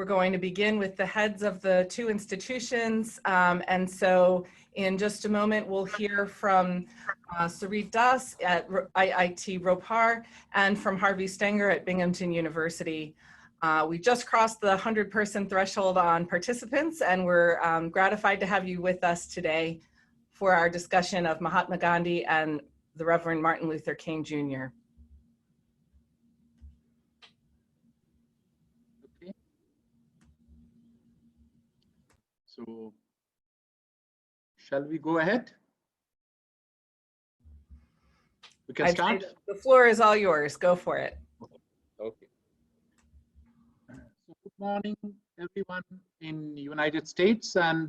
We're going to begin with the heads of the two institutions. And so in just a moment, we'll hear from Sarit at IIT Ropar and from Harvey Stenger at Binghamton University. We just crossed the 100-person threshold on participants, and we're gratified to have you with us today for our discussion of Mahatma Gandhi and the Reverend Martin Luther King, Jr. Okay. So, shall we go ahead? We can start. The floor is all yours. Go for it. Okay. So good morning, everyone in the United States, and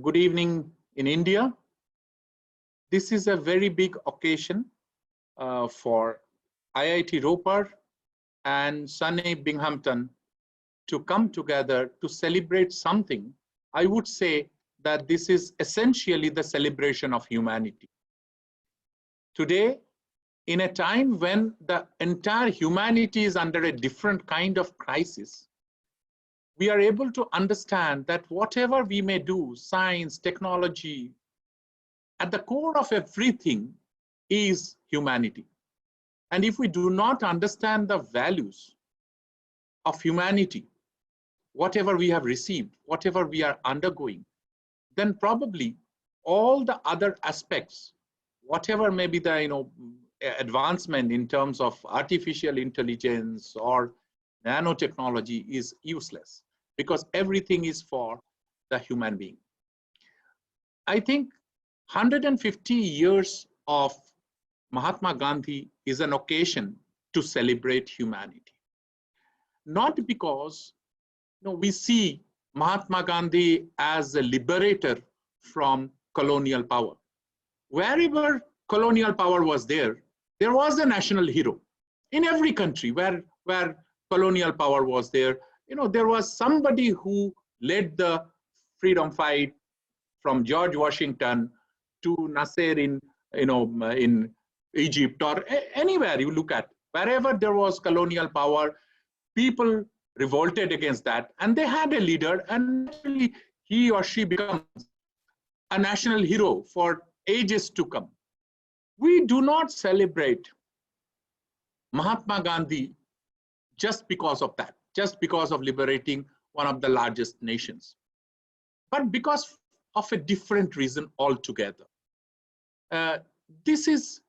good evening in India. This is a very big occasion for IIT Ropar and sunny Binghamton to come together to celebrate something. I would say that this is essentially the celebration of humanity. Today, in a time when the entire humanity is under a different kind of crisis, we are able to understand that whatever we may do, science, technology, at the core of everything is humanity. And if we do not understand the values of humanity, whatever we have received, whatever we are undergoing, then probably all the other aspects, whatever may be the advancement in terms of artificial intelligence or nanotechnology is useless, because everything is for the human being. I think 150 years of Mahatma Gandhi is an occasion to celebrate humanity. Not because we see Mahatma Gandhi as a liberator from colonial power. Wherever colonial power was there was a national hero. In every country where colonial power was there, there was somebody who led the freedom fight, from George Washington to Nasser in Egypt, or anywhere you look at. Wherever there was colonial power, people revolted against that, and they had a leader, and naturally he or she becomes a national hero for ages to come. We do not celebrate Mahatma Gandhi just because of that, just because of liberating one of the largest nations, but because of a different reason altogether. This is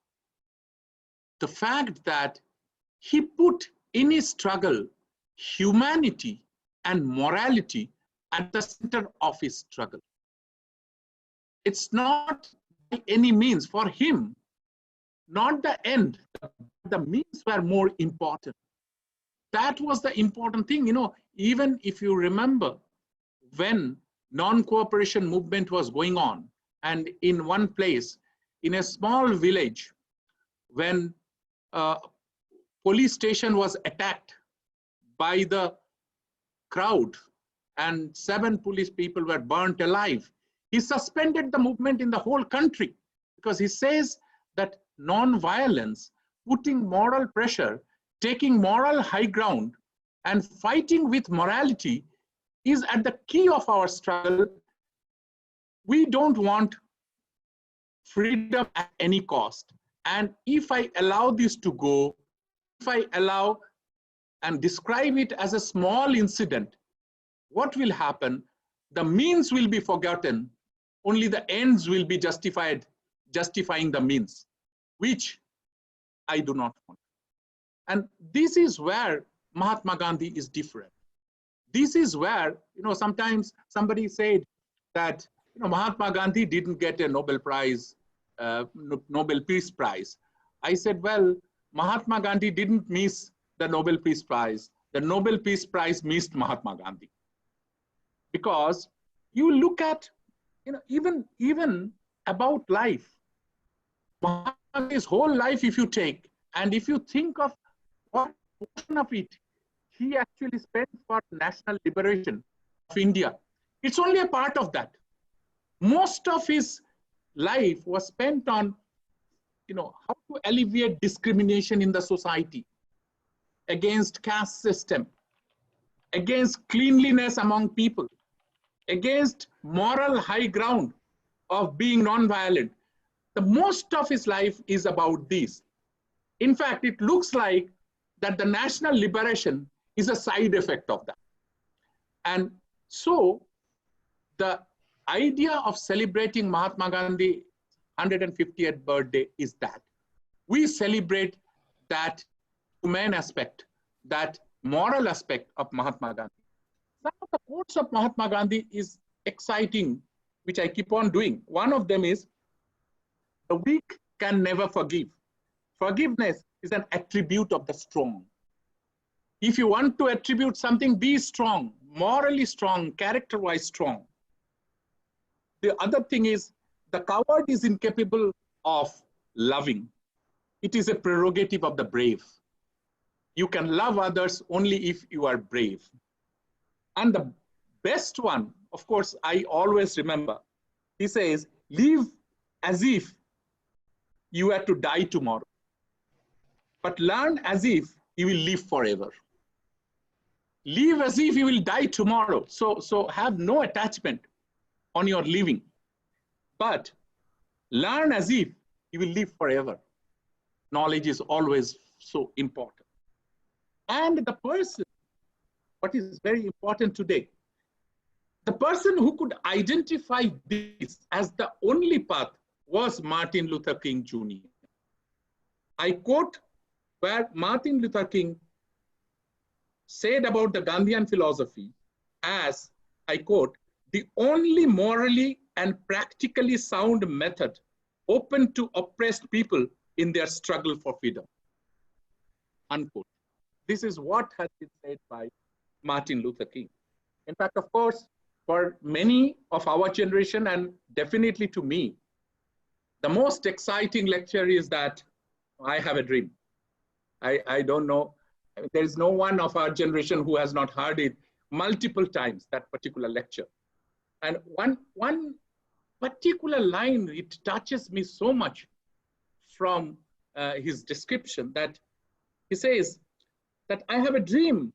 the fact that he put in his struggle humanity and morality at the center of his struggle. It's not by any means for him, not the end, the means were more important. That was the important thing. Even if you remember when non-cooperation movement was going on, and in one place, in a small village, when police station was attacked by the crowd and 7 police people were burnt alive, he suspended the movement in the whole country, because he says that non-violence, putting moral pressure, taking moral high ground, and fighting with morality is at the key of our struggle. We don't want freedom at any cost. And if I allow this to go, if I allow and describe it as a small incident, what will happen? The means will be forgotten. Only the ends will be justified, justifying the means, which I do not want. And this is where Mahatma Gandhi is different. This is where, sometimes somebody said that, Mahatma Gandhi didn't get a Nobel Prize, Nobel Peace Prize. I said, well, Mahatma Gandhi didn't miss the Nobel Peace Prize. The Nobel Peace Prize missed Mahatma Gandhi. Because you look at, even about life, Mahatma Gandhi's whole life, if you take, and if you think of what portion of it he actually spent for national liberation of India, it's only a part of that. Most of his life was spent on, how to alleviate discrimination in the society against caste system, against cleanliness among people, against moral high ground of being non-violent. The most of his life is about this. In fact, it looks like that the national liberation is a side effect of that. And so the idea of celebrating Mahatma Gandhi's 150th birthday is that we celebrate that humane aspect, that moral aspect of Mahatma Gandhi. Some of the quotes of Mahatma Gandhi is exciting, which I keep on doing. One of them is, the weak can never forgive. Forgiveness is an attribute of the strong. If you want to attribute something, be strong, morally strong, character-wise strong. The other thing is, the coward is incapable of loving. It is a prerogative of the brave. You can love others only if you are brave. And the best one, of course, I always remember, he says, live as if you are to die tomorrow, but learn as if you will live forever. Live as if you will die tomorrow. So have no attachment on your living, but learn as if you will live forever. Knowledge is always so important. And the person, what is very important today, the person who could identify this as the only path was Martin Luther King Jr. I quote where Martin Luther King said about the Gandhian philosophy as, I quote, the only morally and practically sound method open to oppressed people in their struggle for freedom, unquote. This is what has been said by Martin Luther King. In fact, of course, for many of our generation, and definitely to me, the most exciting lecture is that I have a dream. I don't know, there is no one of our generation who has not heard it multiple times, that particular lecture. And one particular line, it touches me so much from his description, that he says that I have a dream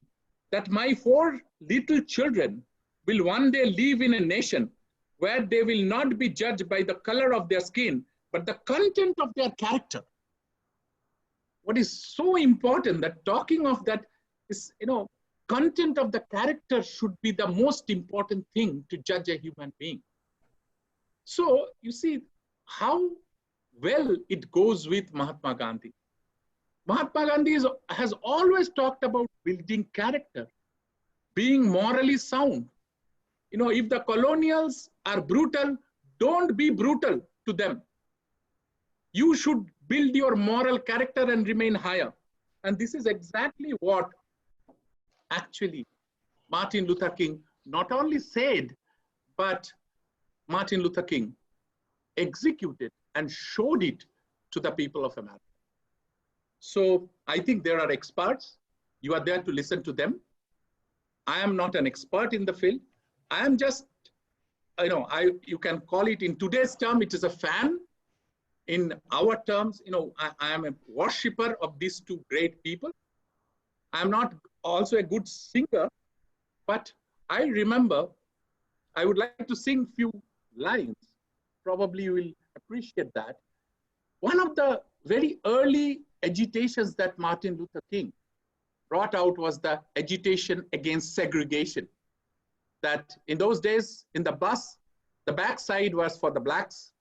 that my 4 little children will one day live in a nation where they will not be judged by the color of their skin, but the content of their character. What is so important, that talking of that is, content of the character should be the most important thing to judge a human being. So you see how well it goes with Mahatma Gandhi. Mahatma Gandhi has always talked about building character, being morally sound. If the colonials are brutal, don't be brutal to them. You should build your moral character and remain higher. And this is exactly what actually Martin Luther King not only said, but Martin Luther King executed and showed it to the people of America. So I think there are experts. You are there to listen to them. I am not an expert in the field. I am just, you can call it in today's term, it is a fan. In our terms, I am a worshipper of these 2 great people. I'm not also a good singer, but I remember, I would like to sing few lines. Probably you will appreciate that. One of the very early agitations that Martin Luther King brought out was the agitation against segregation. That in those days, in the bus, the back side was for the blacks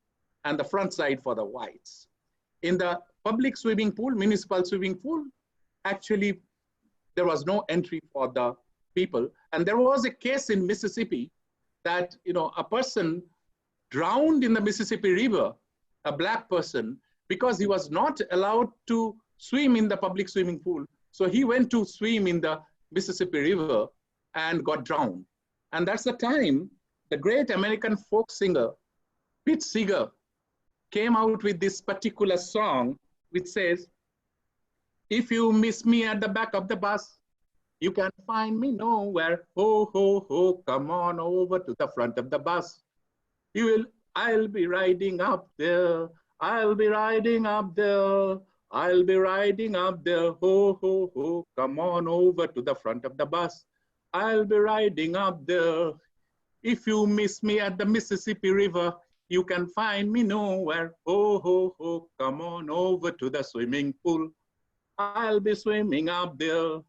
and the front side for the whites. In the public swimming pool, municipal swimming pool, actually, there was no entry for the people. And there was a case in Mississippi that, a person drowned in the Mississippi River, a black person, because he was not allowed to swim in the public swimming pool. So he went to swim in the Mississippi River and got drowned. And that's the time the great American folk singer, Pete Seeger, came out with this particular song, which says, if you miss me at the back of the bus, you can find me nowhere. Ho, ho, ho, come on over to the front of the bus. I'll be riding up there. I'll be riding up there. I'll be riding up there. Ho, ho, ho, come on over to the front of the bus. I'll be riding up there. If you miss me at the Mississippi River, you can find me nowhere. Ho, ho, ho, come on over to the swimming pool. I'll be swimming up there.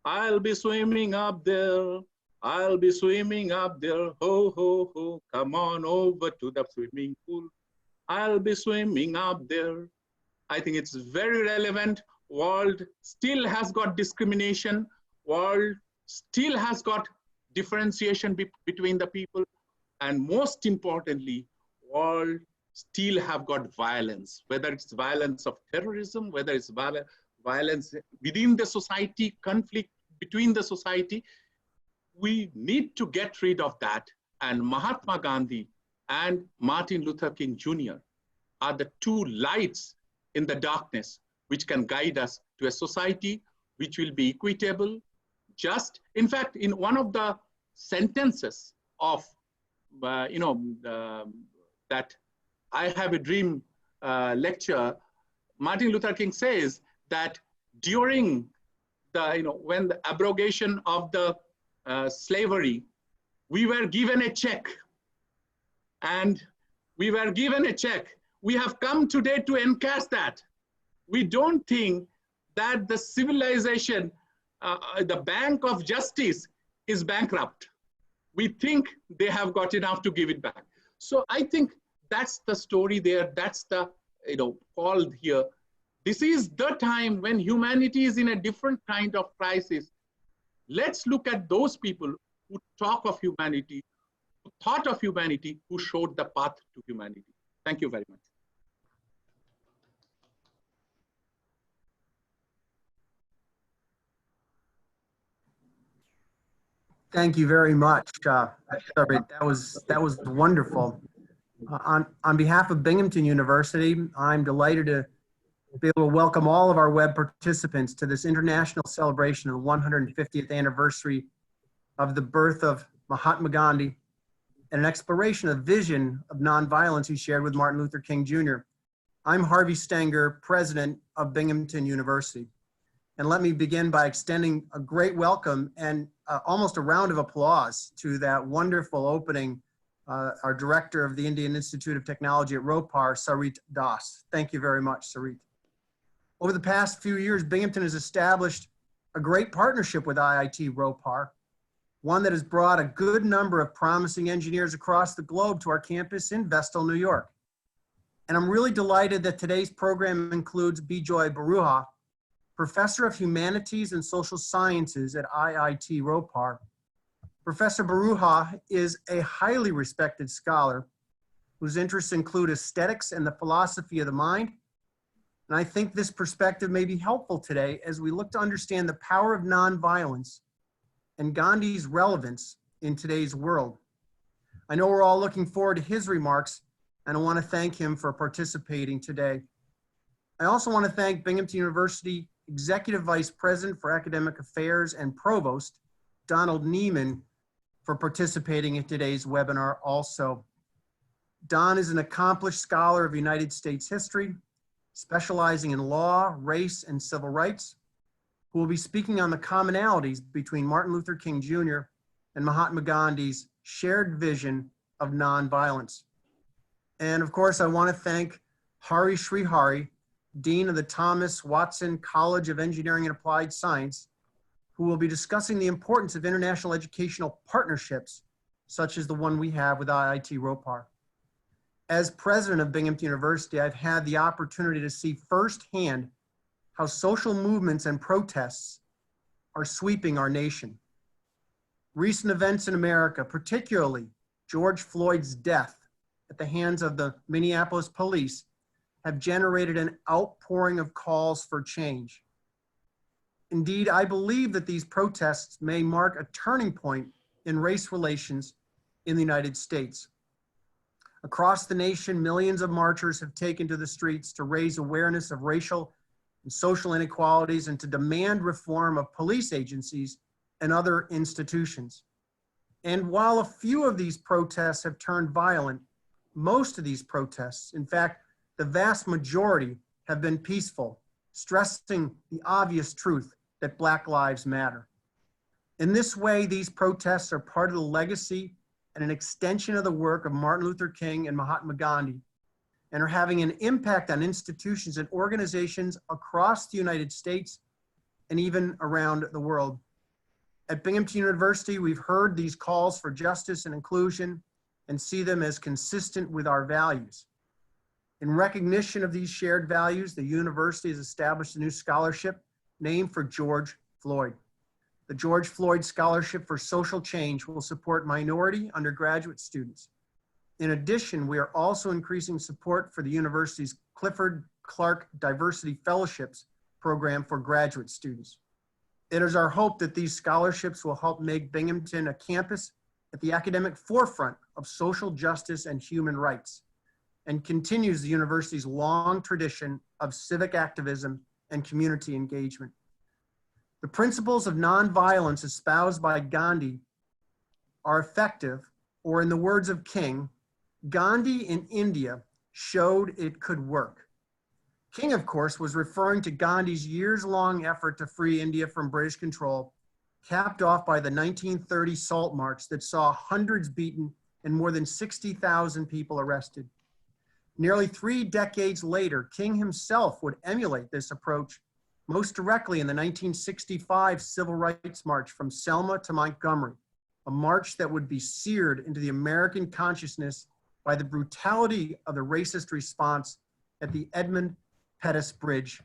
I'll be swimming up there. I'll be swimming up there. Ho, ho, ho, come on over to the swimming pool. I'll be swimming up there. I think it's very relevant. World still has got discrimination. World still has got differentiation between the people. And most importantly, world still have got violence, whether it's violence of terrorism, whether it's violence within the society, conflict between the society. We need to get rid of that. And Mahatma Gandhi and Martin Luther King Jr. are the two lights in the darkness which can guide us to a society which will be equitable, just. In fact, in one of the sentences of, that I Have a Dream lecture, Martin Luther King says that during the, when the abrogation of the slavery, we were given a check, and we were given a check. We have come today to encash that. We don't think that the civilization, the bank of justice is bankrupt. We think they have got enough to give it back. So I think that's the story there. That's the, call here. This is the time when humanity is in a different kind of crisis. Let's look at those people who talk of humanity, who thought of humanity, who showed the path to humanity. Thank you very much. Thank you very much, Sarit. That was wonderful. On behalf of Binghamton University, I'm delighted to be able to welcome all of our web participants to this international celebration of the 150th anniversary of the birth of Mahatma Gandhi and an exploration of vision of nonviolence he shared with Martin Luther King Jr. I'm Harvey Stenger, president of Binghamton University. And let me begin by extending a great welcome and almost a round of applause to that wonderful opening, our director of the Indian Institute of Technology at Ropar, Sarit Das. Thank you very much, Sarit. Over the past few years, Binghamton has established a great partnership with IIT Ropar, one that has brought a good number of promising engineers across the globe to our campus in Vestal, New York. And I'm really delighted that today's program includes Bijoy Boruah, Professor of Humanities and Social Sciences at IIT Ropar. Professor Boruah is a highly respected scholar whose interests include aesthetics and the philosophy of the mind. And I think this perspective may be helpful today as we look to understand the power of nonviolence and Gandhi's relevance in today's world. I know we're all looking forward to his remarks, and I want to thank him for participating today. I also want to thank Binghamton University Executive Vice President for Academic Affairs and Provost, Donald Nieman, for participating in today's webinar also. Don is an accomplished scholar of United States history, specializing in law, race, and civil rights, who will be speaking on the commonalities between Martin Luther King Jr. and Mahatma Gandhi's shared vision of nonviolence. And of course, I want to thank Srihari, Dean of the Thomas Watson College of Engineering and Applied Science, who will be discussing the importance of international educational partnerships, such as the one we have with IIT Ropar. As president of Binghamton University, I've had the opportunity to see firsthand how social movements and protests are sweeping our nation. Recent events in America, particularly George Floyd's death at the hands of the Minneapolis police, have generated an outpouring of calls for change. Indeed, I believe that these protests may mark a turning point in race relations in the United States. Across the nation, millions of marchers have taken to the streets to raise awareness of racial and social inequalities and to demand reform of police agencies and other institutions. And while a few of these protests have turned violent, most of these protests, in fact, the vast majority, have been peaceful, stressing the obvious truth that Black lives matter. In this way, these protests are part of the legacy and an extension of the work of Martin Luther King and Mahatma Gandhi, and are having an impact on institutions and organizations across the United States and even around the world. At Binghamton University, we've heard these calls for justice and inclusion and see them as consistent with our values. In recognition of these shared values, the university has established a new scholarship named for George Floyd. The George Floyd Scholarship for Social Change will support minority undergraduate students. In addition, we are also increasing support for the university's Clifford Clark Diversity Fellowships program for graduate students. It is our hope that these scholarships will help make Binghamton a campus at the academic forefront of social justice and human rights, and continues the university's long tradition of civic activism and community engagement. The principles of nonviolence espoused by Gandhi are effective, or in the words of King, Gandhi in India showed it could work. King, of course, was referring to Gandhi's years-long effort to free India from British control, capped off by the 1930 Salt March that saw hundreds beaten and more than 60,000 people arrested. Nearly 3 decades later, King himself would emulate this approach most directly in the 1965 Civil Rights March from Selma to Montgomery, a march that would be seared into the American consciousness by the brutality of the racist response at the Edmund Pettus Bridge,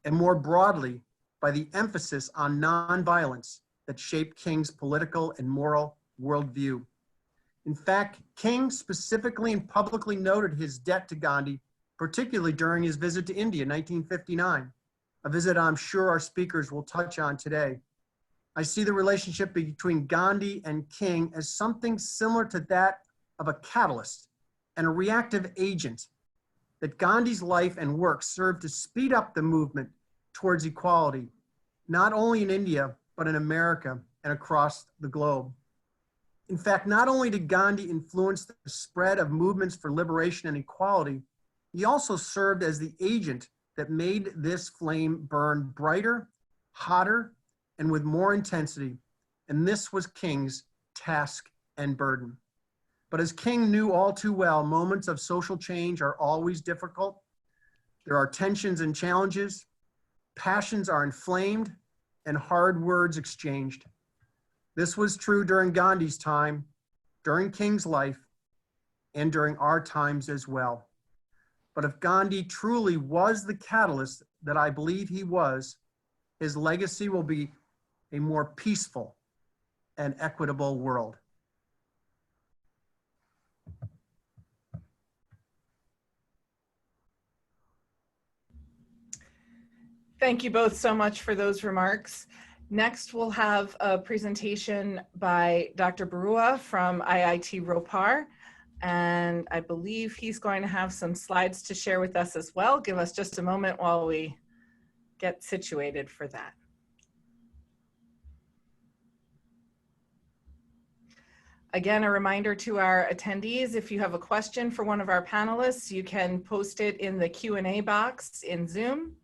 and more broadly, by the emphasis on nonviolence that shaped King's political and moral worldview. In fact, King specifically and publicly noted his debt to Gandhi, particularly during his visit to India in 1959, a visit I'm sure our speakers will touch on today. I see the relationship between Gandhi and King as something similar to that of a catalyst and a reactive agent, that Gandhi's life and work served to speed up the movement towards equality, not only in India, but in America and across the globe. In fact, not only did Gandhi influence the spread of movements for liberation and equality, he also served as the agent that made this flame burn brighter, hotter, and with more intensity. And this was King's task and burden. But as King knew all too well, moments of social change are always difficult. There are tensions and challenges, passions are inflamed, and hard words exchanged. This was true during Gandhi's time, during King's life, and during our times as well. But if Gandhi truly was the catalyst that I believe he was, his legacy will be a more peaceful and equitable world. Thank you both so much for those remarks. Next, we'll have a presentation by Dr. Boruah from IIT Ropar. And I believe he's going to have some slides to share with us as well. Give us just a moment while we get situated for that. Again, a reminder to our attendees, if you have a question for one of our panelists, you can post it in the Q&A box in Zoom.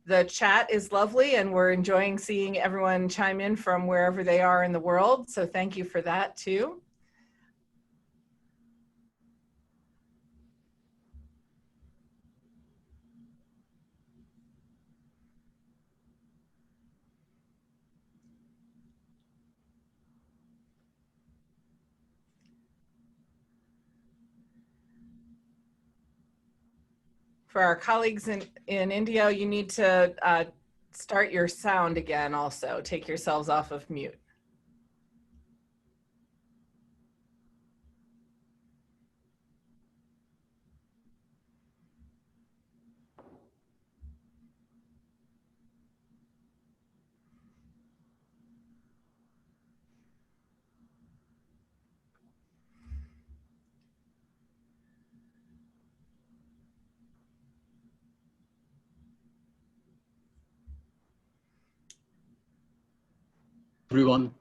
The chat is lovely and we're enjoying seeing everyone chime in from wherever they are in the world. So thank you for that too. For our colleagues in India, you need to start your sound again also. Take yourselves off of mute. Everyone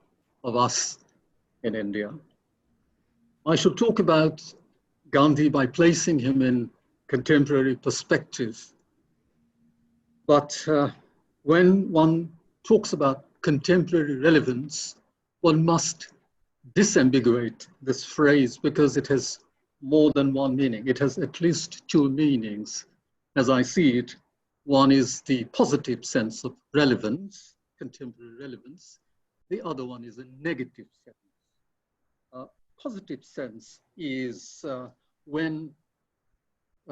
of us in India. I should talk about Gandhi by placing him in contemporary perspective. But when one talks about contemporary relevance, one must disambiguate this phrase because it has more than one meaning. It has at least two meanings, as I see it. One is the positive sense of relevance, contemporary relevance. The other one is a negative sense. Positive sense is when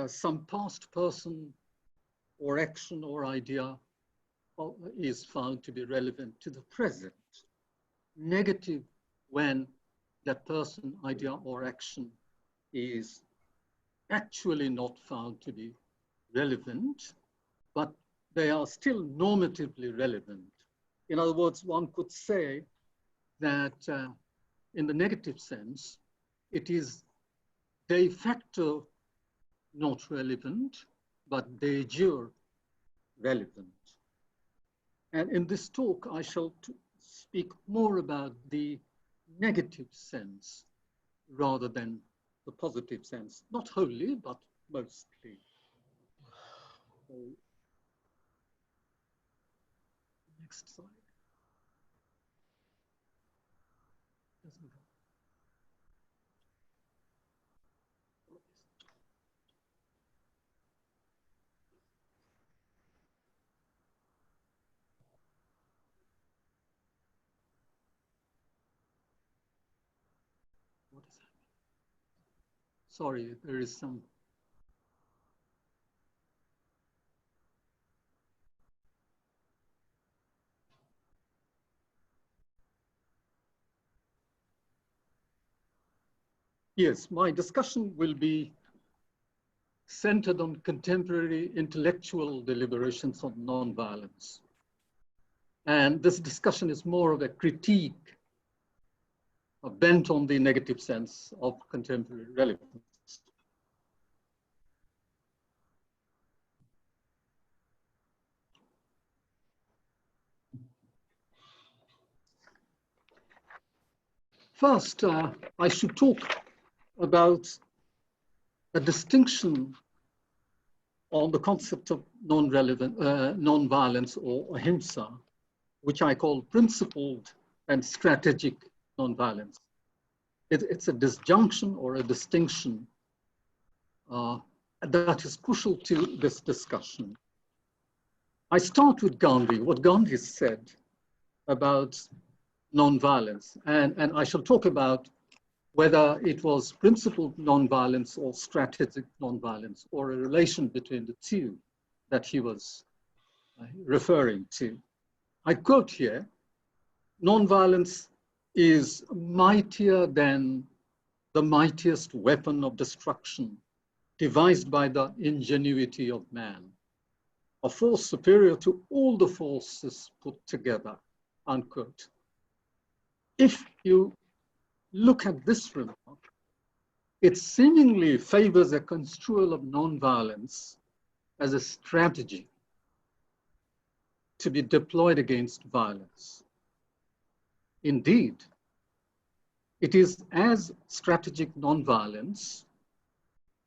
some past person or action or idea is found to be relevant to the present. Negative when that person, idea, or action is actually not found to be relevant, but they are still normatively relevant. In other words, one could say that in the negative sense, it is de facto not relevant, but de jure relevant. And in this talk, I shall speak more about the negative sense rather than the positive sense. Not wholly, but mostly. So, next slide. What is happening? Sorry, there is some. Yes, my discussion will be centered on contemporary intellectual deliberations on nonviolence. And this discussion is more of a critique bent on the negative sense of contemporary relevance. First, I should talk about a distinction on the concept of non-violence or ahimsa, which I call principled and strategic non-violence. It's a disjunction or a distinction that is crucial to this discussion. I start with Gandhi, what Gandhi said about non-violence, and I shall talk about whether it was principled non-violence or strategic non-violence or a relation between the two that he was referring to. I quote here, non-violence is mightier than the mightiest weapon of destruction devised by the ingenuity of man, a force superior to all the forces put together, unquote. If you look at this remark, it seemingly favors a construal of non-violence as a strategy to be deployed against violence. Indeed, it is as strategic non-violence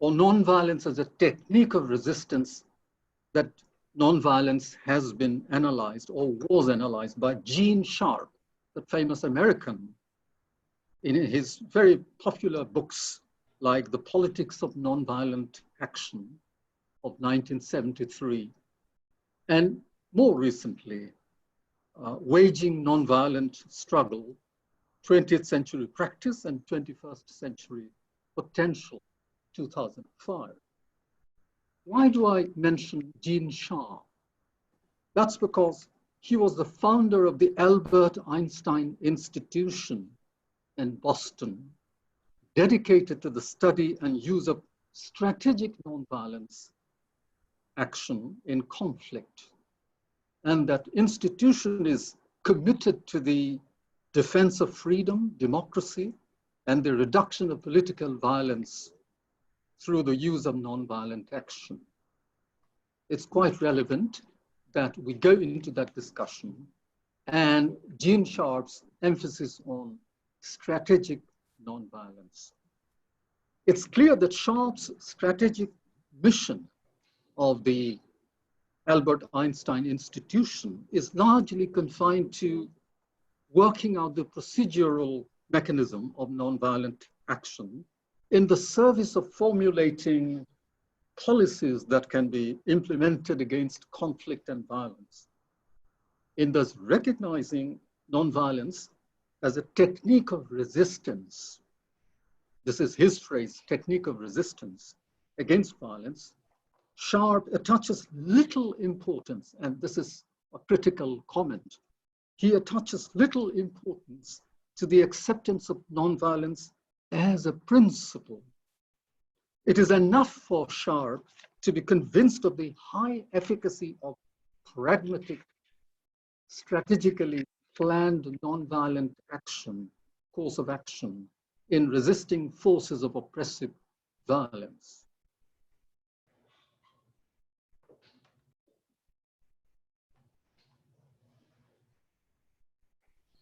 or non-violence as a technique of resistance that non-violence has been analyzed or was analyzed by Gene Sharp, the famous American, in his very popular books like The Politics of Nonviolent Action of 1973, and more recently, Waging Nonviolent Struggle, 20th Century Practice and 21st Century Potential, 2005. Why do I mention Gene Sharp? That's because he was the founder of the Albert Einstein Institution in Boston, dedicated to the study and use of strategic nonviolence action in conflict. And that institution is committed to the defense of freedom, democracy, and the reduction of political violence through the use of nonviolent action. It's quite relevant that we go into that discussion and Gene Sharp's emphasis on strategic nonviolence. It's clear that Sharp's strategic mission of the Albert Einstein Institution is largely confined to working out the procedural mechanism of nonviolent action in the service of formulating policies that can be implemented against conflict and violence, in thus recognizing nonviolence as a technique of resistance. This is his phrase, technique of resistance against violence. Sharp attaches little importance, and this is a critical comment. He attaches little importance to the acceptance of nonviolence as a principle. It is enough for Sharp to be convinced of the high efficacy of pragmatic, strategically planned nonviolent action, course of action, in resisting forces of oppressive violence.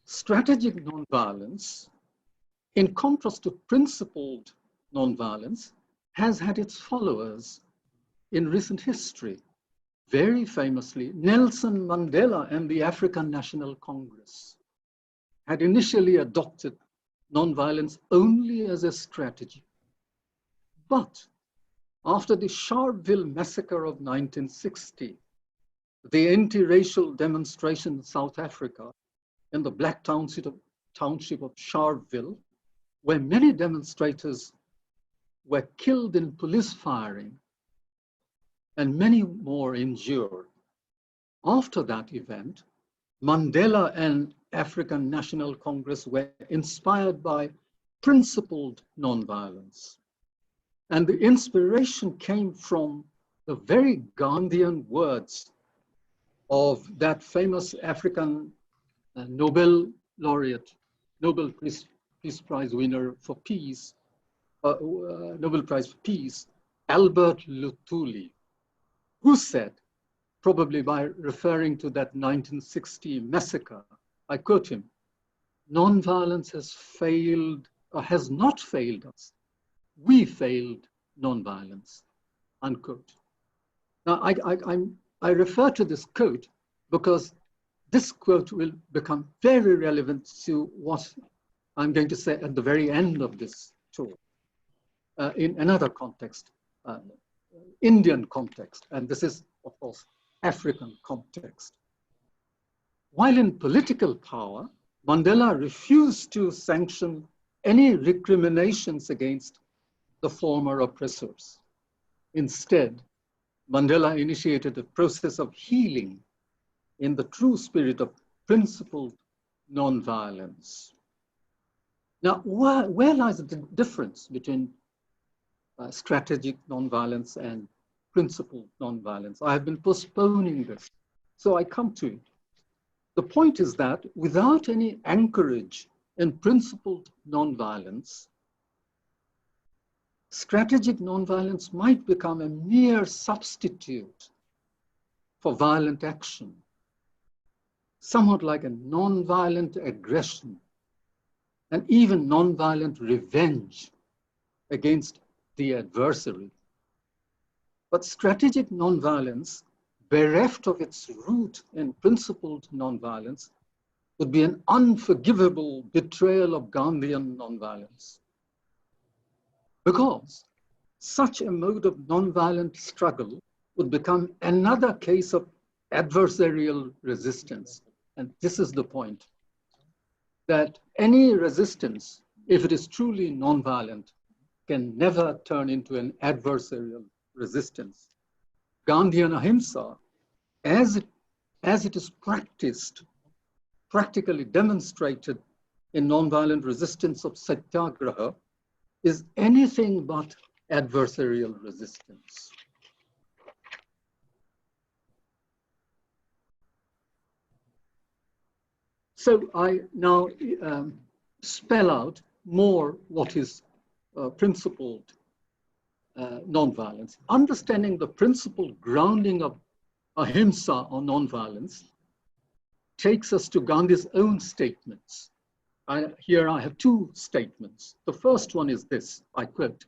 Strategic nonviolence, in contrast to principled nonviolence, has had its followers in recent history. Very famously, Nelson Mandela and the African National Congress had initially adopted nonviolence only as a strategy. But after the Sharpeville massacre of 1960, the anti-racial demonstration in South Africa in the black township of Sharpeville, where many demonstrators were killed in police firing and many more injured. After that event, Mandela and African National Congress were inspired by principled nonviolence. And the inspiration came from the very Gandhian words of that famous African Nobel laureate, Nobel Peace Prize winner for peace, Nobel Prize for Peace, Albert Luthuli, who said, probably by referring to that 1960 massacre, I quote him, "Nonviolence has failed, or has not failed us. We failed nonviolence," unquote. Now, I refer to this quote because this quote will become very relevant to what I'm going to say at the very end of this talk, in another context, Indian context, and this is, of course, African context. While in political power, Mandela refused to sanction any recriminations against the former oppressors. Instead, Mandela initiated a process of healing in the true spirit of principled nonviolence. Now, where lies the difference between strategic nonviolence and principled nonviolence? I have been postponing this, so I come to it. The point is that without any anchorage in principled nonviolence, strategic nonviolence might become a mere substitute for violent action, somewhat like a nonviolent aggression and even nonviolent revenge against the adversary. But strategic nonviolence, bereft of its root in principled nonviolence, would be an unforgivable betrayal of Gandhian nonviolence. Because such a mode of nonviolent struggle would become another case of adversarial resistance. And this is the point, that any resistance, if it is truly nonviolent, can never turn into an adversarial resistance. Gandhian ahimsa, as it is practiced, practically demonstrated in nonviolent resistance of satyagraha, is anything but adversarial resistance. So I now spell out more what is principled nonviolence. Understanding the principled grounding of ahimsa or nonviolence takes us to Gandhi's own statements. Here I have two statements. The first one is this, I quote,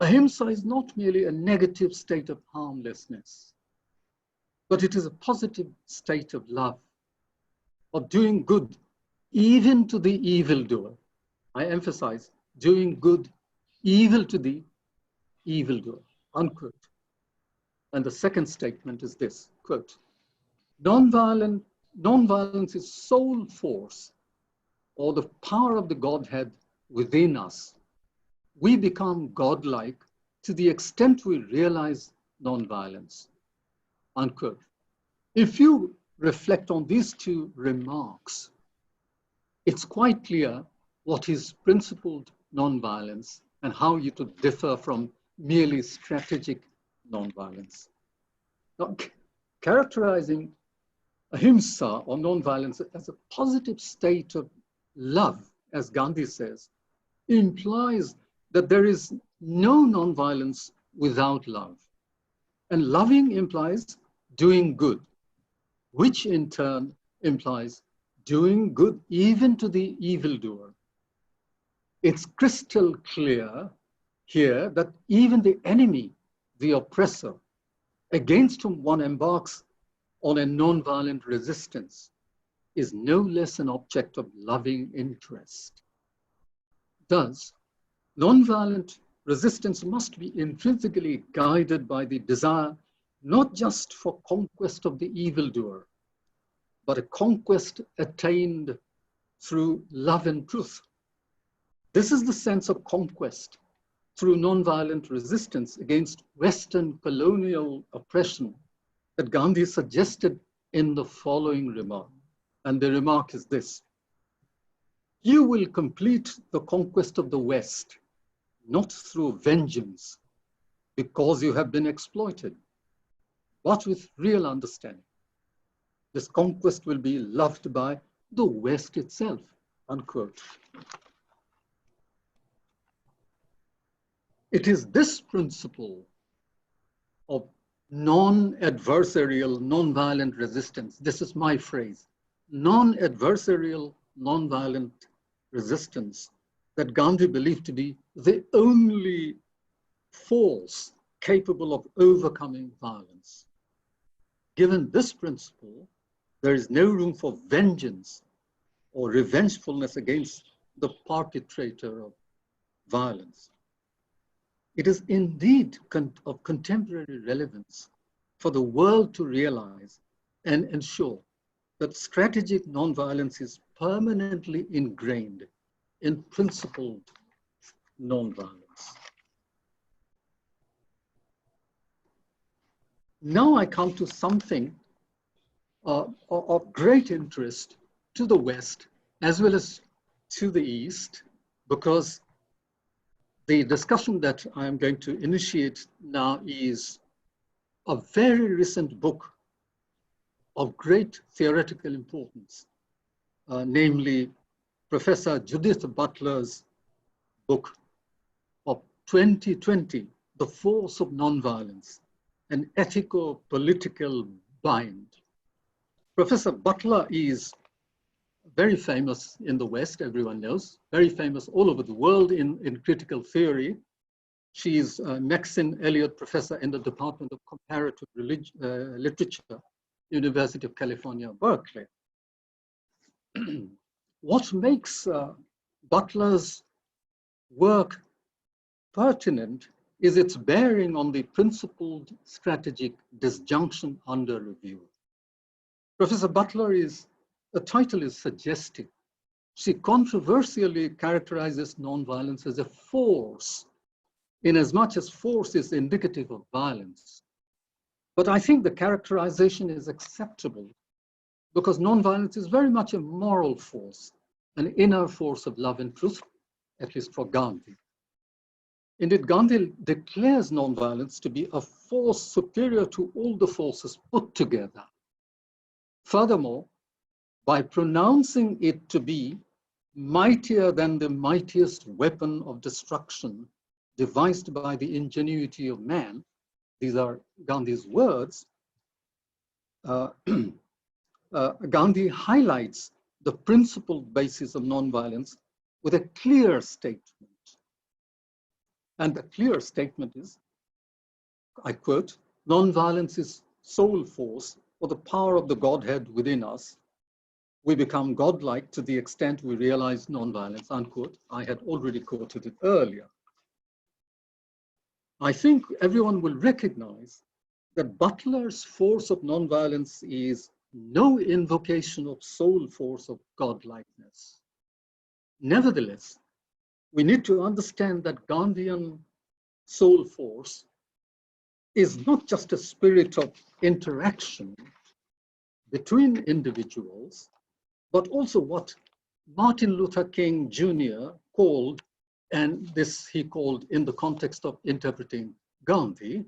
"Ahimsa is not merely a negative state of harmlessness. but it is a positive state of love, of doing good, even to the evildoer. I emphasize, doing good, evil to the evildoer, unquote. And the second statement is this, quote, nonviolence is sole force or the power of the Godhead within us. We become godlike to the extent we realize nonviolence, unquote. If you reflect on these two remarks, it's quite clear what is principled nonviolence and how you could differ from merely strategic nonviolence. Now, characterizing ahimsa or nonviolence as a positive state of love, as Gandhi says, implies that there is no nonviolence without love. And loving implies doing good, which in turn implies doing good even to the evildoer. It's crystal clear here that even the enemy, the oppressor, against whom one embarks on a nonviolent resistance, is no less an object of loving interest. Thus, nonviolent resistance must be intrinsically guided by the desire not just for conquest of the evildoer, but a conquest attained through love and truth. This is the sense of conquest through nonviolent resistance against Western colonial oppression that Gandhi suggested in the following remark. And the remark is this: you will complete the conquest of the West, not through vengeance, because you have been exploited, but with real understanding. This conquest will be loved by the West itself, unquote. It is this principle of non-adversarial, non-violent resistance, this is my phrase, non-adversarial, non-violent resistance, that Gandhi believed to be the only force capable of overcoming violence. Given this principle, there is no room for vengeance or revengefulness against the perpetrator of violence. It is indeed of contemporary relevance for the world to realize and ensure that strategic nonviolence is permanently ingrained in principled nonviolence. Now I come to something of great interest to the West as well as to the East, because the discussion that I'm going to initiate now is a very recent book of great theoretical importance, namely Professor Judith Butler's book of 2020, The Force of Nonviolence, an Ethico-Political Bind. Professor Butler is very famous in the West, everyone knows, very famous all over the world in critical theory. She is Maxine Elliott Professor in the Department of Comparative Literature, University of California, Berkeley. What makes Butler's work pertinent is its bearing on the principled strategic disjunction under review. Professor Butler the title is suggestive. She controversially characterizes nonviolence as a force, in as much as force is indicative of violence. But I think the characterization is acceptable because nonviolence is very much a moral force, an inner force of love and truth, at least for Gandhi. Indeed, Gandhi declares nonviolence to be a force superior to all the forces put together. Furthermore, by pronouncing it to be mightier than the mightiest weapon of destruction devised by the ingenuity of man, these are Gandhi's words, Gandhi highlights the principled basis of nonviolence with a clear statement. And the clear statement is, I quote, nonviolence is soul force or the power of the Godhead within us, we become godlike to the extent we realize nonviolence, unquote. I had already quoted it earlier. I think everyone will recognize that Butler's force of nonviolence is no invocation of soul force of godlikeness. Nevertheless, we need to understand that Gandhian soul force is not just a spirit of interaction between individuals, but also what Martin Luther King Jr. called, and this he called in the context of interpreting Gandhi,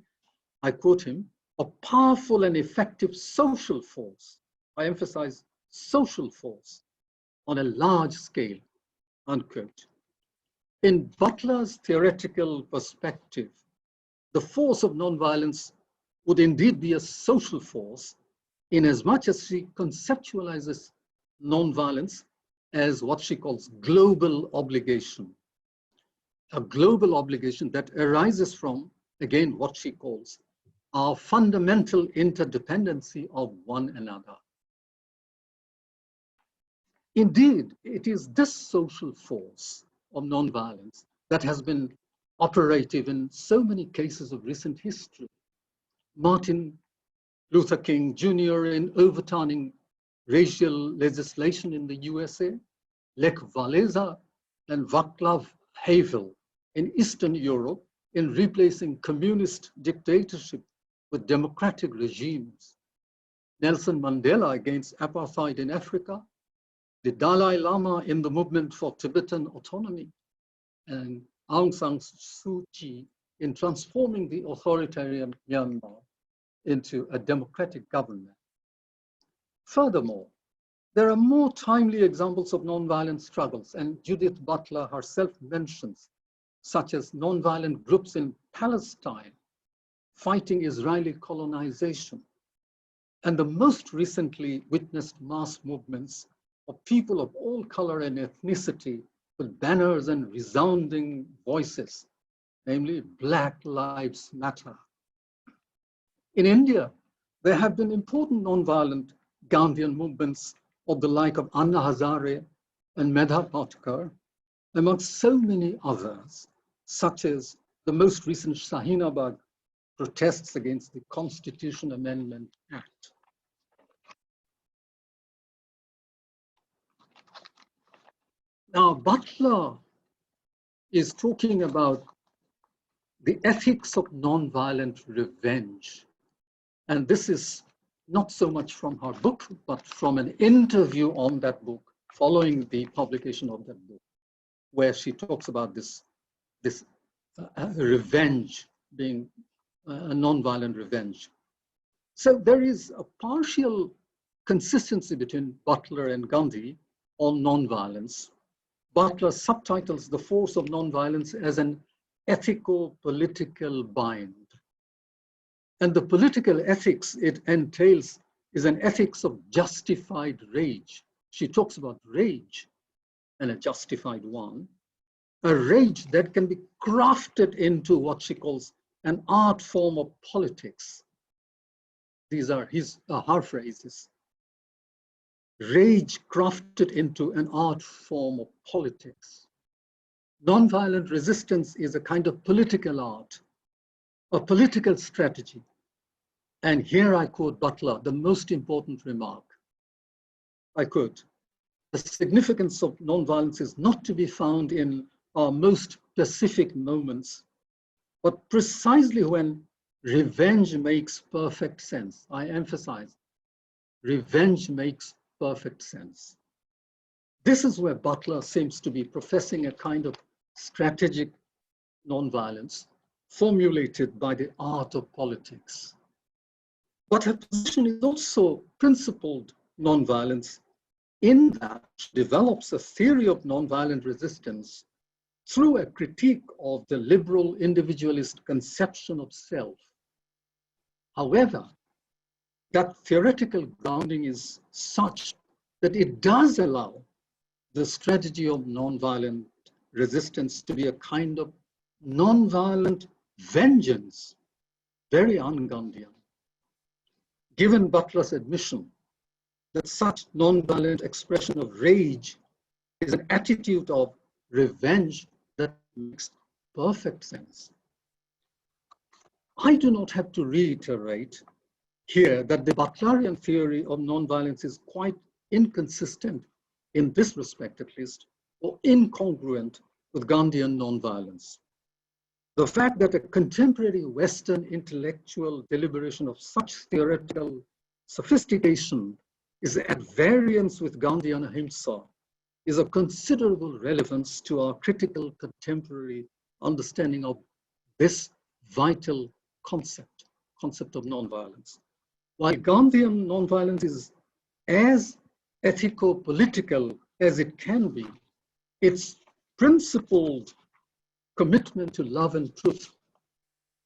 I quote him, a powerful and effective social force. I emphasize social force on a large scale, unquote. In Butler's theoretical perspective, the force of nonviolence would indeed be a social force in as much as she conceptualizes nonviolence as what she calls global obligation. A global obligation that arises from, again, what she calls our fundamental interdependency of one another. Indeed, it is this social force of nonviolence that has been operative in so many cases of recent history. Martin Luther King Jr. in overturning racial legislation in the USA, Lech Walesa and Václav Havel in Eastern Europe in replacing communist dictatorship with democratic regimes, Nelson Mandela against apartheid in Africa, the Dalai Lama in the movement for Tibetan autonomy, and Aung San Suu Kyi in transforming the authoritarian Myanmar into a democratic government. Furthermore, there are more timely examples of nonviolent struggles, and Judith Butler herself mentions, such as nonviolent groups in Palestine fighting Israeli colonization, and the most recently witnessed mass movements of people of all color and ethnicity with banners and resounding voices, namely Black Lives Matter. In India, there have been important nonviolent Gandhian movements of the like of Anna Hazare and Medha Patkar, amongst so many others, such as the most recent Shahinabad protests against the Constitution Amendment Act. Now, Butler is talking about the ethics of nonviolent revenge. And this is not so much from her book, but from an interview on that book following the publication of that book, where she talks about this revenge being a nonviolent revenge. So there is a partial consistency between Butler and Gandhi on nonviolence. Butler subtitles the force of nonviolence as an ethico-political bind. And the political ethics it entails is an ethics of justified rage. She talks about rage, and a justified one, a rage that can be crafted into what she calls an art form of politics. These are her phrases. Rage crafted into an art form of politics. Nonviolent resistance is a kind of political art, a political strategy. And here I quote Butler, the most important remark. I quote, the significance of nonviolence is not to be found in our most pacific moments, but precisely when revenge makes perfect sense. I emphasize, revenge makes perfect sense. This is where Butler seems to be professing a kind of strategic nonviolence formulated by the art of politics. But her position is also principled nonviolence in that she develops a theory of nonviolent resistance through a critique of the liberal individualist conception of self. However, that theoretical grounding is such that it does allow the strategy of nonviolent resistance to be a kind of nonviolent vengeance, very un-Gandhian. given Butler's admission that such nonviolent expression of rage is an attitude of revenge that makes perfect sense. I do not have to reiterate here that the Butlerian theory of nonviolence is quite inconsistent in this respect, at least, or incongruent with Gandhian nonviolence. The fact that a contemporary Western intellectual deliberation of such theoretical sophistication is at variance with Gandhian ahimsa is of considerable relevance to our critical contemporary understanding of this vital concept of nonviolence. While Gandhian nonviolence is as ethico-political as it can be, its principled commitment to love and truth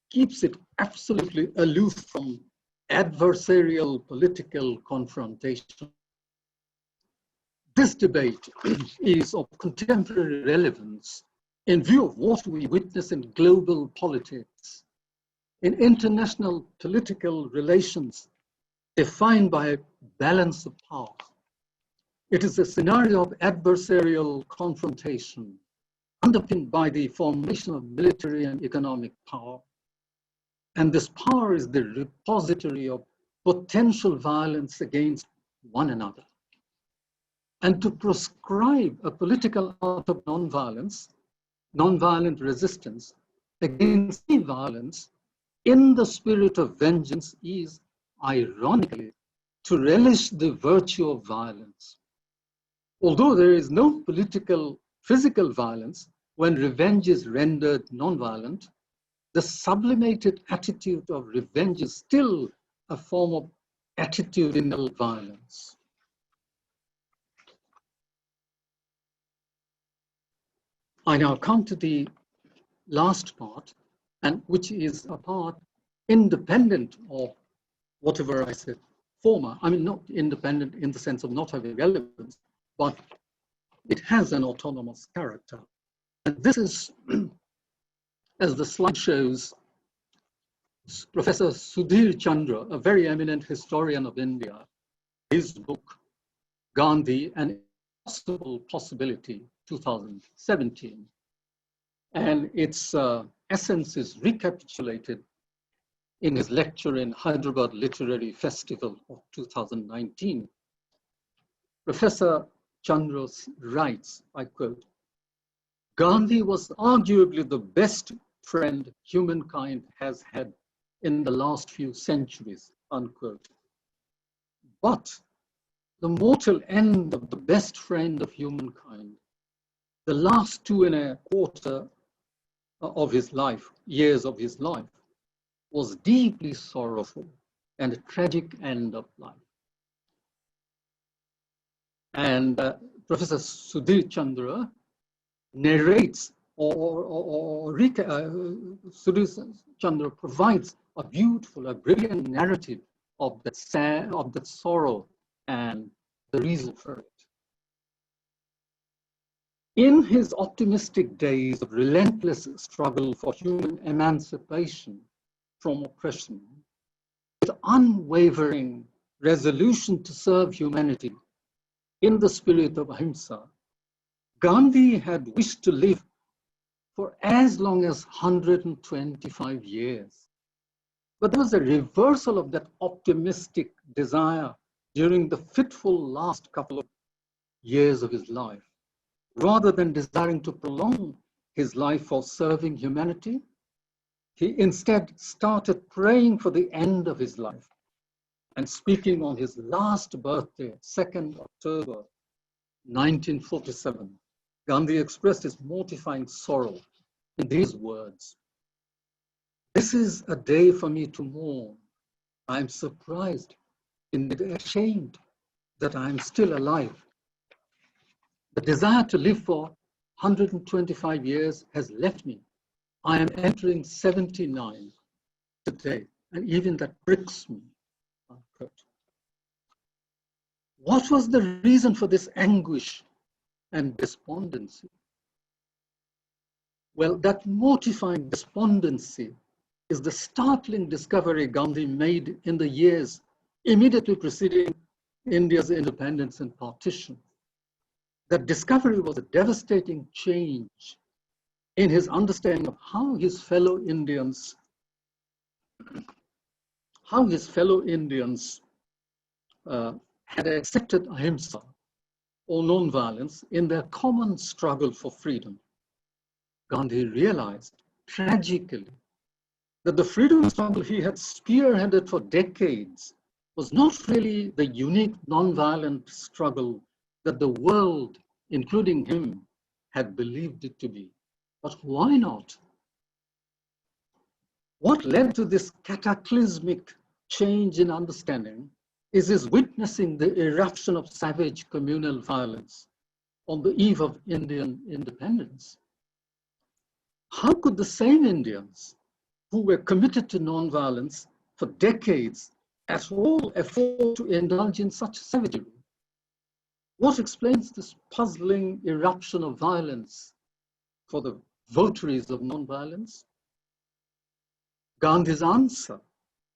keeps it absolutely aloof from adversarial political confrontation. This debate is of contemporary relevance in view of what we witness in global politics, in international political relations defined by a balance of power. It is a scenario of adversarial confrontation underpinned by the formation of military and economic power. And this power is the repository of potential violence against one another. And to prescribe a political art of nonviolence, nonviolent resistance against any violence in the spirit of vengeance is, ironically, to relish the virtue of violence. Although there is no political, physical violence when revenge is rendered nonviolent, the sublimated attitude of revenge is still a form of attitudinal violence. I now come to the last part, and which is a part independent of whatever I said former. I mean, not independent in the sense of not having relevance, but it has an autonomous character. And this is, as the slide shows, Professor Sudhir Chandra, a very eminent historian of India, his book, Gandhi and Possibility, 2017. And its essence is recapitulated in his lecture in Hyderabad Literary Festival of 2019. Professor Chandra writes, I quote, "Gandhi was arguably the best friend humankind has had in the last few centuries," unquote. But the mortal end of the best friend of humankind, the last 2.25 of his life, years of his life, was deeply sorrowful and a tragic end of life. And Professor Sudhir Chandra narrates, Sudhir Chandra provides a beautiful, a brilliant narrative of that sorrow and the reason for it. In his optimistic days of relentless struggle for human emancipation from oppression, with unwavering resolution to serve humanity in the spirit of ahimsa, Gandhi had wished to live for as long as 125 years. But there was a reversal of that optimistic desire during the fitful last couple of years of his life. Rather than desiring to prolong his life for serving humanity, he instead started praying for the end of his life. And speaking on his last birthday, 2nd October, 1947, Gandhi expressed his mortifying sorrow in these words: "This is a day for me to mourn. I am surprised, indeed ashamed, that I am still alive. The desire to live for 125 years has left me. I am entering 79 today, and even that pricks me." Unquote. What was the reason for this anguish and despondency? Well, that mortifying despondency is the startling discovery Gandhi made in the years immediately preceding India's independence and partition. That discovery was a devastating change in his understanding of how his fellow Indians had accepted ahimsa, or non-violence, in their common struggle for freedom. Gandhi realized, tragically, that the freedom struggle he had spearheaded for decades was not really the unique non-violent struggle that the world, including him, had believed it to be. But why not? What led to this cataclysmic change in understanding is his witnessing the eruption of savage communal violence on the eve of Indian independence. How could the same Indians who were committed to non-violence for decades at all afford to indulge in such savagery? What explains this puzzling eruption of violence for the votaries of non-violence? Gandhi's answer,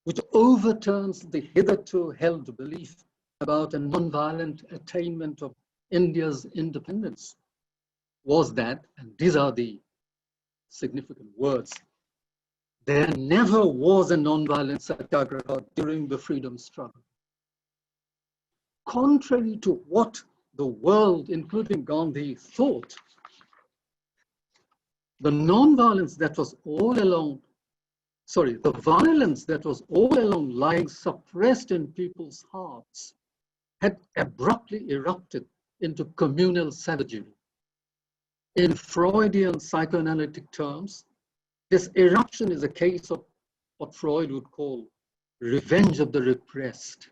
which overturns the hitherto held belief about a non-violent attainment of India's independence, was that, and these are the significant words, there never was a non-violent satyagraha during the freedom struggle. Contrary to what the world, including Gandhi, thought, the non-violence that was all along, the violence that was all along lying suppressed in people's hearts had abruptly erupted into communal savagery. In Freudian psychoanalytic terms, this eruption is a case of what Freud would call revenge of the repressed.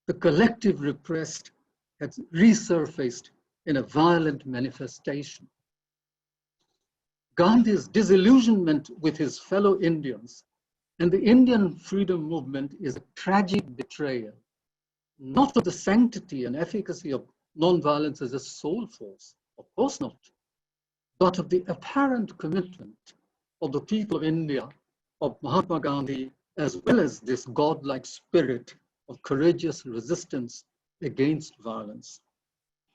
The collective repressed had resurfaced in a violent manifestation. Gandhi's disillusionment with his fellow Indians and the Indian freedom movement is a tragic betrayal, not of the sanctity and efficacy of non-violence as a sole force, of course not, but of the apparent commitment of the people of India, of Mahatma Gandhi, as well as this godlike spirit of courageous resistance against violence.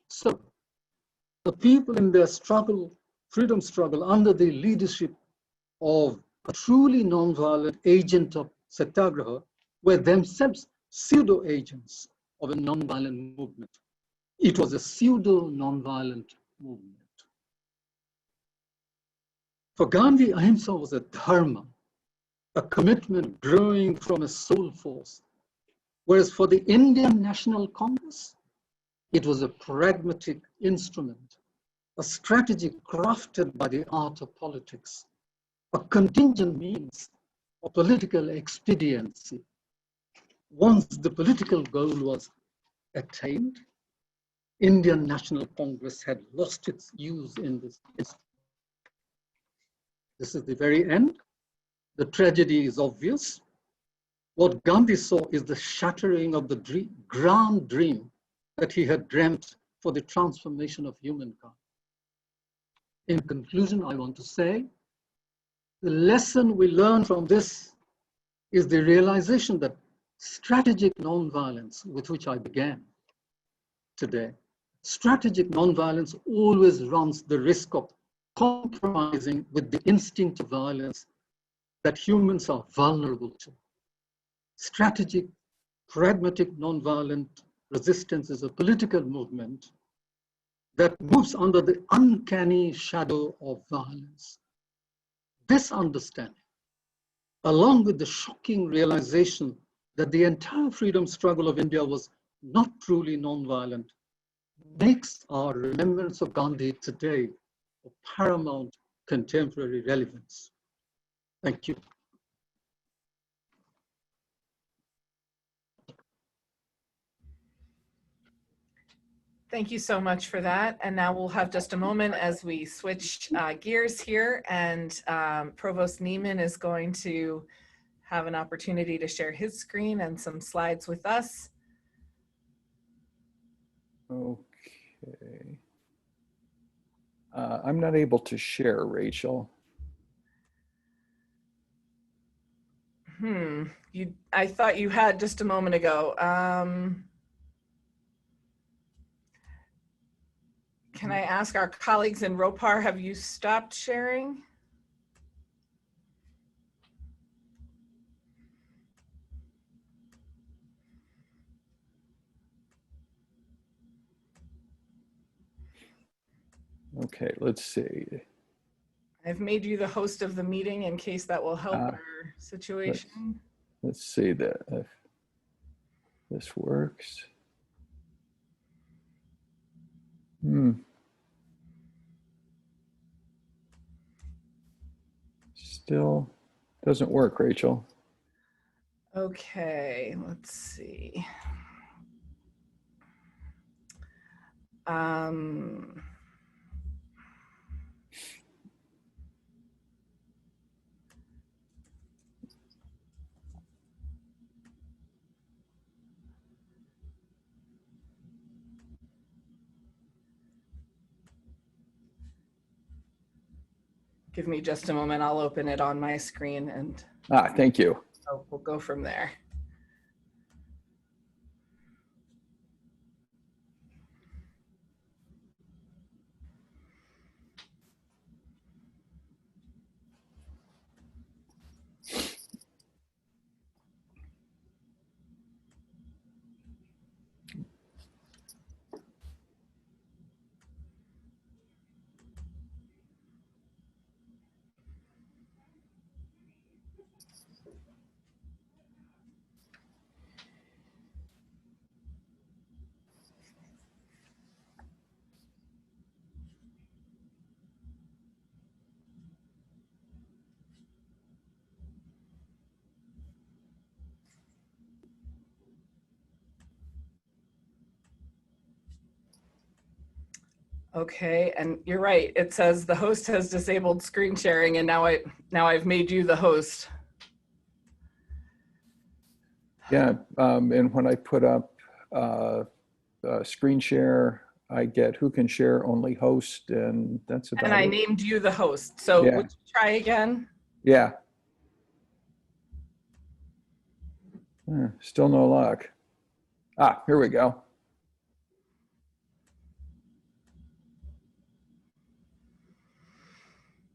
So, the people in their struggle, freedom struggle, under the leadership of a truly non-violent agent of satyagraha, were themselves pseudo-agents of a non-violent movement. It was a pseudo-non-violent movement. For Gandhi, ahimsa was a dharma, a commitment growing from a soul force, whereas for the Indian National Congress, it was a pragmatic instrument, a strategy crafted by the art of politics, a contingent means of political expediency. Once the political goal was attained, Indian National Congress had lost its use in this instrument. This is the very end. The tragedy is obvious. What Gandhi saw is the shattering of the grand dream that he had dreamt for the transformation of humankind. In conclusion, I want to say, the lesson we learn from this is the realization that strategic nonviolence, with which I began today, strategic nonviolence always runs the risk of compromising with the instinct of violence that humans are vulnerable to. Strategic, pragmatic, nonviolent resistance is a political movement that moves under the uncanny shadow of violence. This understanding, along with the shocking realization that the entire freedom struggle of India was not truly nonviolent, makes our remembrance of Gandhi today of paramount contemporary relevance. Thank you. Thank you so much for that. And now we'll have just a moment as we switch gears here, and Provost Nieman is going to have an opportunity to share his screen and some slides with us. Okay. I'm not able to share, Rachel. I thought you had just a moment ago. Can I ask our colleagues in Ropar, have you stopped sharing? Okay, let's see. I've made you the host of the meeting in case that will help our situation. Let's see that if this works. Still doesn't work, Rachel. Okay, let's see. Give me just a moment. I'll open it on my screen and Thank you. we'll go from there. Okay, and you're right. It says the host has disabled screen sharing, and now I've made you the host. Yeah, and when I put up screen share, I get who can share, only host, and that's about And I it. named you the host. So Yeah. would you try again? Yeah. Still no luck. Here we go.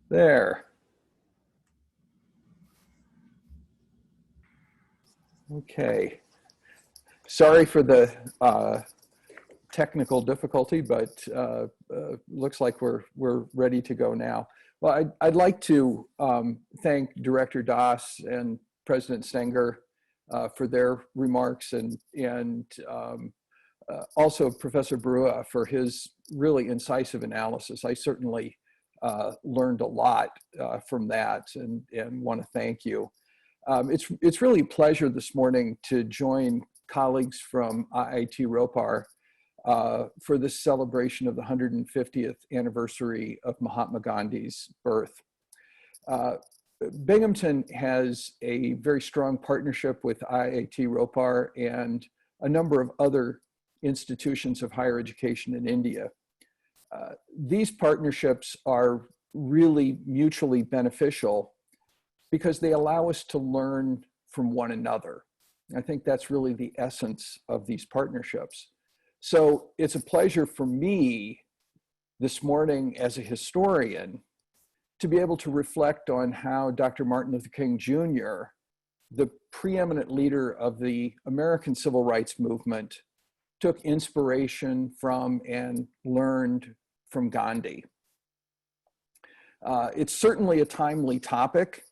There. Okay. Sorry for the technical difficulty, but looks like we're ready to go now. Well, I'd like to thank Director Das and President Stenger for their remarks, and also Professor Boruah for his really incisive analysis. I certainly learned a lot from that, and want to thank you. It's really a pleasure this morning to join colleagues from IIT Ropar for this celebration of the 150th anniversary of Mahatma Gandhi's birth. Binghamton has a very strong partnership with IIT Ropar and a number of other institutions of higher education in India. These partnerships are really mutually beneficial because they allow us to learn from one another. I think that's really the essence of these partnerships. So it's a pleasure for me this morning as a historian to be able to reflect on how Dr. Martin Luther King Jr., the preeminent leader of the American Civil Rights Movement, took inspiration from and learned from Gandhi. It's certainly a timely topic.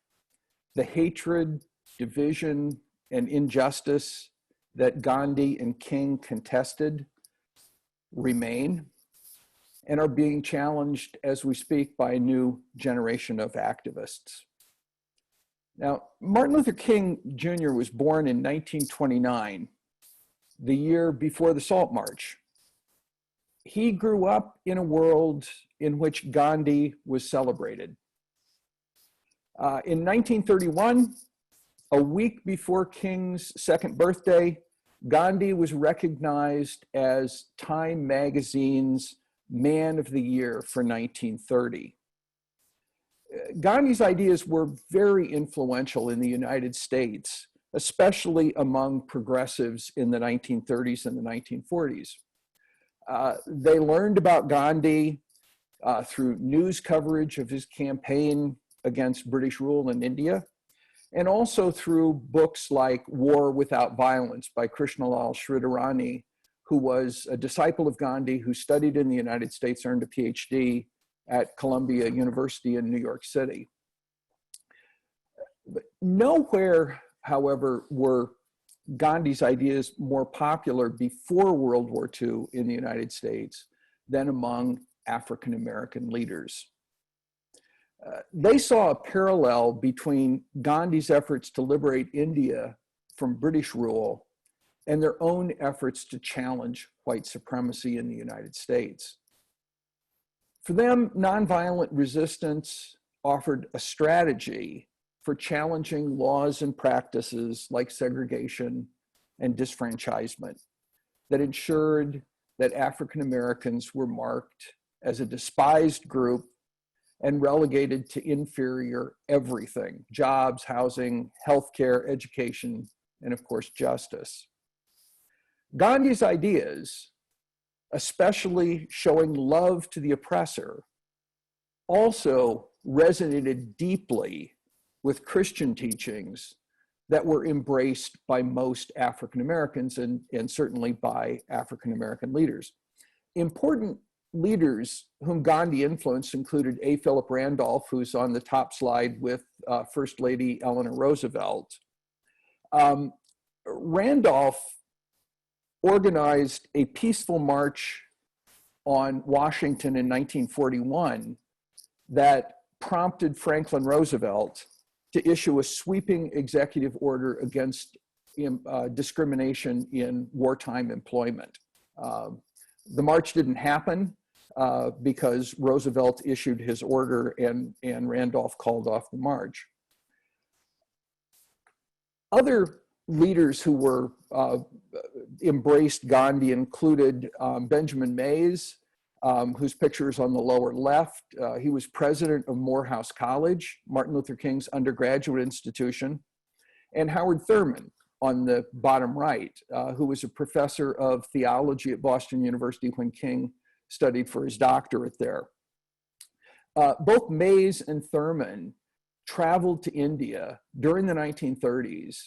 The hatred, division, and injustice that Gandhi and King contested remain and are being challenged as we speak by a new generation of activists. Now, Martin Luther King Jr. was born in 1929, the year before the Salt March. He grew up in a world in which Gandhi was celebrated. In 1931, a week before King's second birthday, Gandhi was recognized as Time magazine's Man of the Year for 1930. Gandhi's ideas were very influential in the United States especially among progressives in the 1930s and the 1940s. They learned about Gandhi through news coverage of his campaign against British rule in India, and also through books like War Without Violence by Srihari, who was a disciple of Gandhi, who studied in the United States, earned a PhD at Columbia University in New York City. But nowhere, however, were Gandhi's ideas more popular before World War II in the United States than among African American leaders. They saw a parallel between Gandhi's efforts to liberate India from British rule and their own efforts to challenge white supremacy in the United States. For them, nonviolent resistance offered a strategy for challenging laws and practices like segregation and disfranchisement that ensured that African Americans were marked as a despised group and relegated to inferior everything: jobs, housing, healthcare, education, and of course, justice. Gandhi's ideas, especially showing love to the oppressor, also resonated deeply with Christian teachings that were embraced by most African Americans and certainly by African American leaders. Important leaders whom Gandhi influenced included A. Philip Randolph, who's on the top slide with First Lady Eleanor Roosevelt. Randolph organized a peaceful march on Washington in 1941 that prompted Franklin Roosevelt to issue a sweeping executive order against discrimination in wartime employment. The march didn't happen because Roosevelt issued his order and Randolph called off the march. Other leaders who were embraced Gandhi included Benjamin Mays, whose picture is on the lower left. He was president of Morehouse College, Martin Luther King's undergraduate institution, and Howard Thurman on the bottom right, who was a professor of theology at Boston University when King studied for his doctorate there. Both Mays and Thurman traveled to India during the 1930s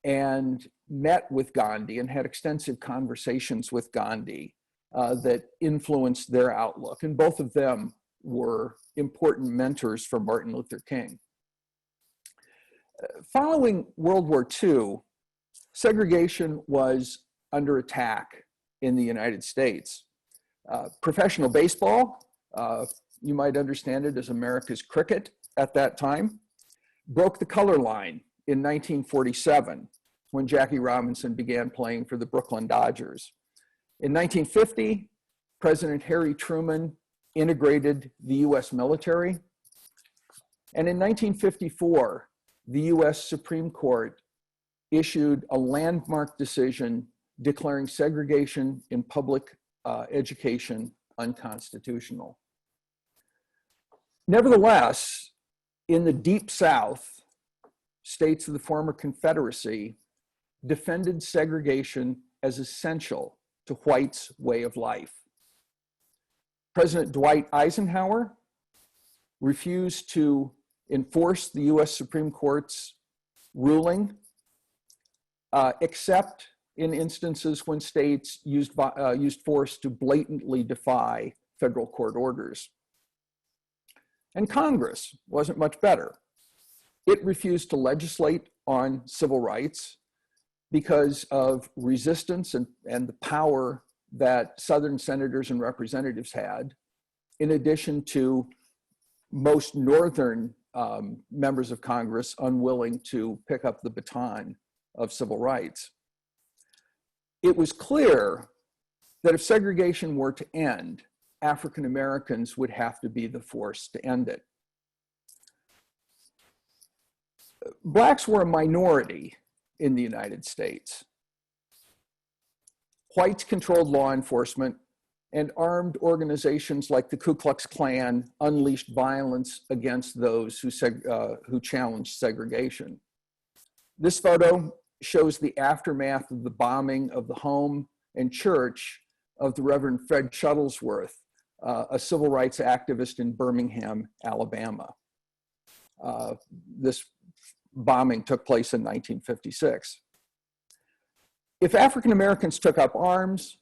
and met with Gandhi and had extensive conversations with Gandhi that influenced their outlook. And both of them were important mentors for Martin Luther King. Following World War II, segregation was under attack in the United States. Professional baseball, you might understand it as America's cricket at that time, broke the color line in 1947 when Jackie Robinson began playing for the Brooklyn Dodgers. In 1950, President Harry Truman integrated the US military. And in 1954, the US Supreme Court issued a landmark decision declaring segregation in public education unconstitutional. Nevertheless, in the Deep South, states of the former Confederacy defended segregation as essential to whites' way of life. President Dwight Eisenhower refused to enforce the US Supreme Court's ruling, except in instances when states used force to blatantly defy federal court orders. And Congress wasn't much better. It refused to legislate on civil rights because of resistance and the power that Southern senators and representatives had, in addition to most Northern members of Congress unwilling to pick up the baton of civil rights. It was clear that if segregation were to end, African Americans would have to be the force to end it. Blacks were a minority in the United States. Whites controlled law enforcement, and armed organizations like the Ku Klux Klan unleashed violence against those who challenged segregation. This photo shows the aftermath of the bombing of the home and church of the Reverend Fred Shuttlesworth, a civil rights activist in Birmingham, Alabama. This bombing took place in 1956. If African Americans took up arms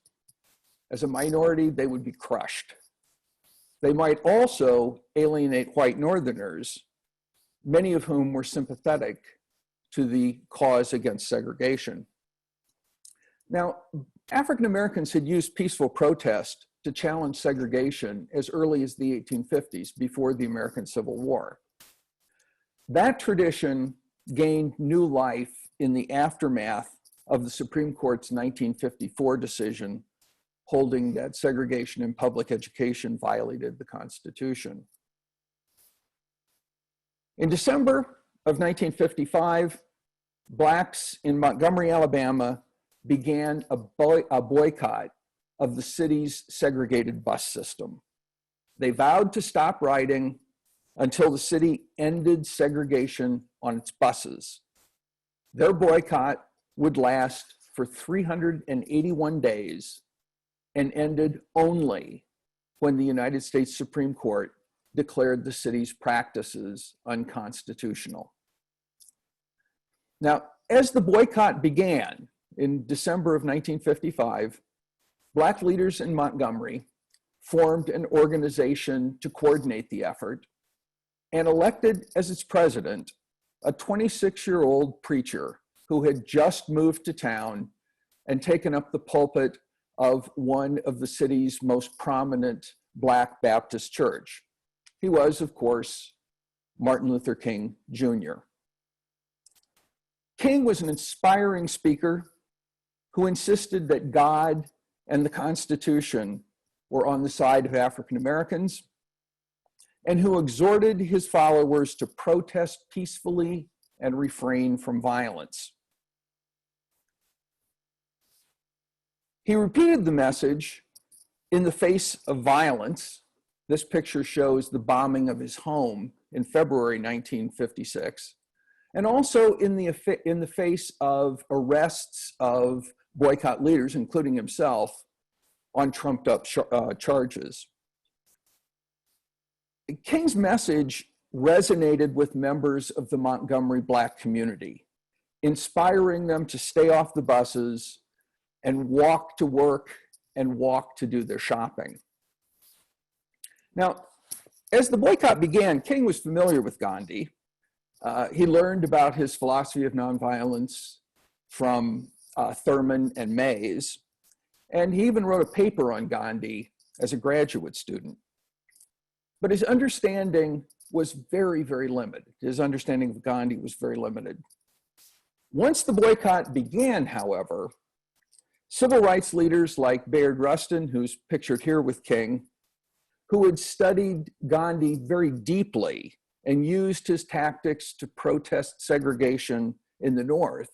as a minority, they would be crushed. They might also alienate white Northerners, many of whom were sympathetic to the cause against segregation. Now, African Americans had used peaceful protest to challenge segregation as early as the 1850s, before the American Civil War. That tradition gained new life in the aftermath of the Supreme Court's 1954 decision holding that segregation in public education violated the Constitution. In December of 1955, Blacks in Montgomery, Alabama began a boycott of the city's segregated bus system. They vowed to stop riding until the city ended segregation on its buses. Their boycott would last for 381 days and ended only when the United States Supreme Court declared the city's practices unconstitutional. Now, as the boycott began in December of 1955, Black leaders in Montgomery formed an organization to coordinate the effort and elected as its president a 26-year-old preacher who had just moved to town and taken up the pulpit of one of the city's most prominent Black Baptist church. He was, of course, Martin Luther King Jr. King was an inspiring speaker who insisted that God and the Constitution were on the side of African Americans, and who exhorted his followers to protest peacefully and refrain from violence. He repeated the message in the face of violence. This picture shows the bombing of his home in February 1956, and also in the face of arrests of boycott leaders, including himself, on trumped up charges. King's message resonated with members of the Montgomery Black community, inspiring them to stay off the buses and walk to work and walk to do their shopping. Now, as the boycott began, King was familiar with Gandhi. He learned about his philosophy of nonviolence from Thurman and Mays, and he even wrote a paper on Gandhi as a graduate student. But his understanding was very, very limited. His understanding of Gandhi was very limited. Once the boycott began, however, civil rights leaders like Bayard Rustin, who's pictured here with King, who had studied Gandhi very deeply and used his tactics to protest segregation in the North,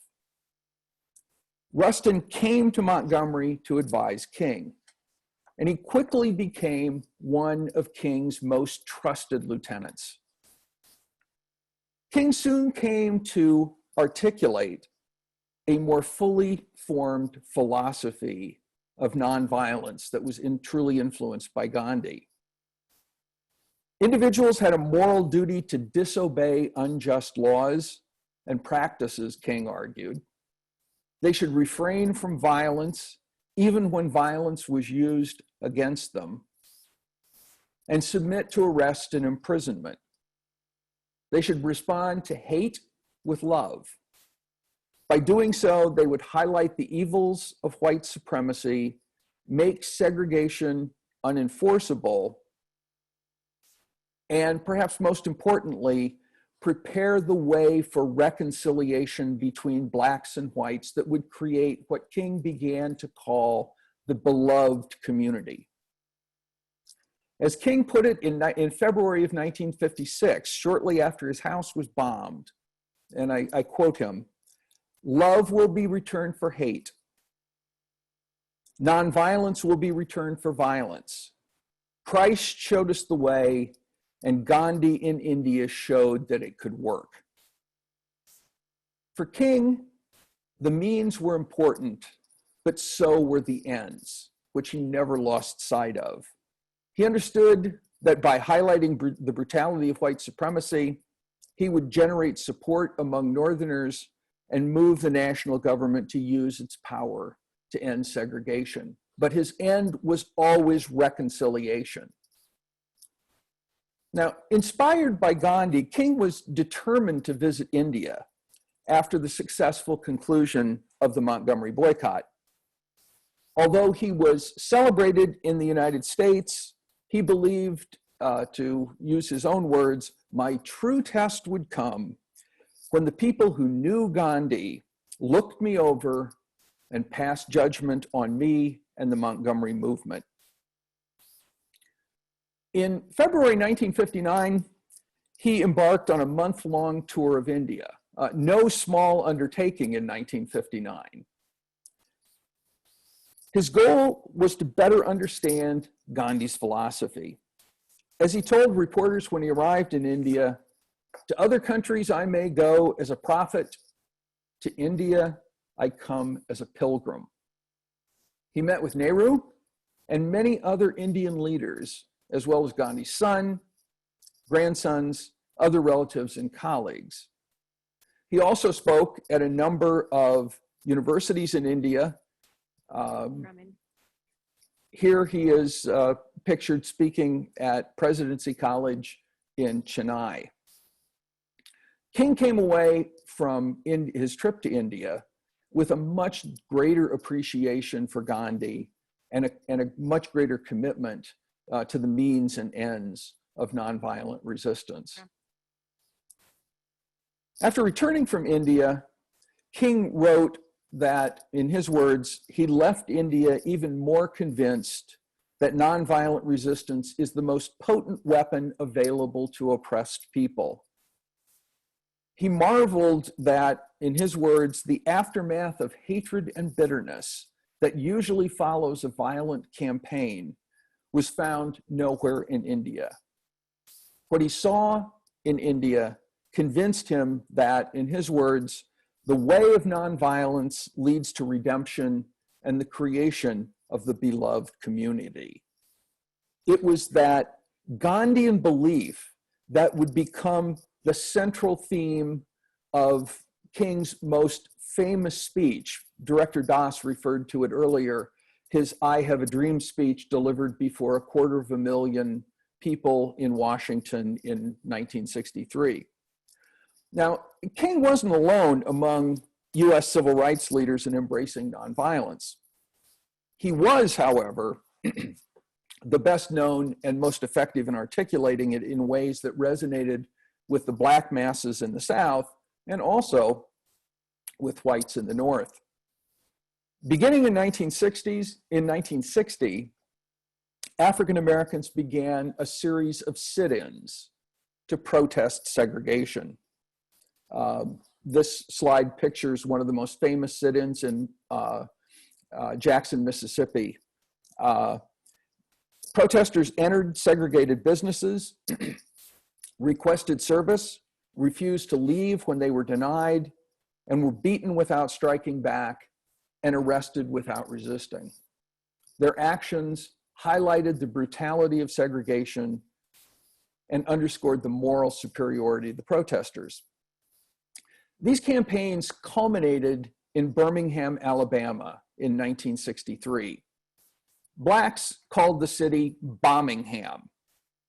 Rustin came to Montgomery to advise King, and he quickly became one of King's most trusted lieutenants. King soon came to articulate a more fully formed philosophy of nonviolence that was truly influenced by Gandhi. Individuals had a moral duty to disobey unjust laws and practices, King argued. They should refrain from violence, even when violence was used against them, and submit to arrest and imprisonment. They should respond to hate with love. By doing so, they would highlight the evils of white supremacy, make segregation unenforceable, and perhaps most importantly, prepare the way for reconciliation between Blacks and whites that would create what King began to call the beloved community. As King put it in February of 1956, shortly after his house was bombed, and I quote him, "Love will be returned for hate. Nonviolence will be returned for violence. Christ showed us the way, and Gandhi in India showed that it could work." For King, the means were important, but so were the ends, which he never lost sight of. He understood that by highlighting the brutality of white supremacy, he would generate support among Northerners and move the national government to use its power to end segregation. But his end was always reconciliation. Now, inspired by Gandhi, King was determined to visit India after the successful conclusion of the Montgomery boycott. Although he was celebrated in the United States, he believed, to use his own words, my true test would come when the people who knew Gandhi looked me over and passed judgment on me and the Montgomery movement. In February 1959, he embarked on a month-long tour of India, no small undertaking in 1959. His goal was to better understand Gandhi's philosophy. As he told reporters when he arrived in India, to other countries I may go as a prophet, to India I come as a pilgrim. He met with Nehru and many other Indian leaders, as well as Gandhi's son, grandsons, other relatives, and colleagues. He also spoke at a number of universities in India. Here he is pictured speaking at Presidency College in Chennai. King came away from his trip to India with a much greater appreciation for Gandhi and a much greater commitment to the means and ends of nonviolent resistance. After returning from India, King wrote that, in his words, he left India even more convinced that nonviolent resistance is the most potent weapon available to oppressed people. He marveled that, in his words, the aftermath of hatred and bitterness that usually follows a violent campaign was found nowhere in India. What he saw in India convinced him that, in his words, the way of nonviolence leads to redemption and the creation of the beloved community. It was that Gandhian belief that would become the central theme of King's most famous speech. Director Das referred to it earlier, his I Have a Dream speech delivered before 250,000 people in Washington in 1963. Now, King wasn't alone among US civil rights leaders in embracing nonviolence. He was, however, the best known and most effective in articulating it in ways that resonated with the Black masses in the South and also with whites in the North. Beginning in 1960, African Americans began a series of sit-ins to protest segregation. This slide pictures one of the most famous sit-ins in Jackson, Mississippi. Protesters entered segregated businesses, requested service, refused to leave when they were denied, and were beaten without striking back and arrested without resisting. Their actions highlighted the brutality of segregation and underscored the moral superiority of the protesters. These campaigns culminated in Birmingham, Alabama in 1963. Blacks called the city Bombingham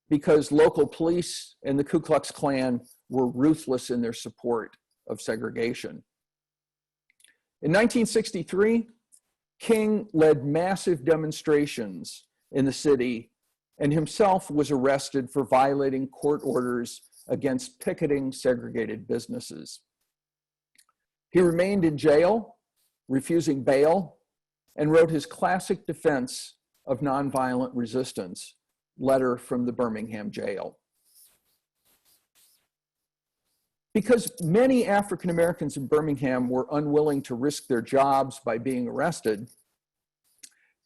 because local police and the Ku Klux Klan were ruthless in their support of segregation. In 1963, King led massive demonstrations in the city and himself was arrested for violating court orders against picketing segregated businesses. He remained in jail, refusing bail, and wrote his classic defense of nonviolent resistance, Letter from the Birmingham Jail. Because many African Americans in Birmingham were unwilling to risk their jobs by being arrested,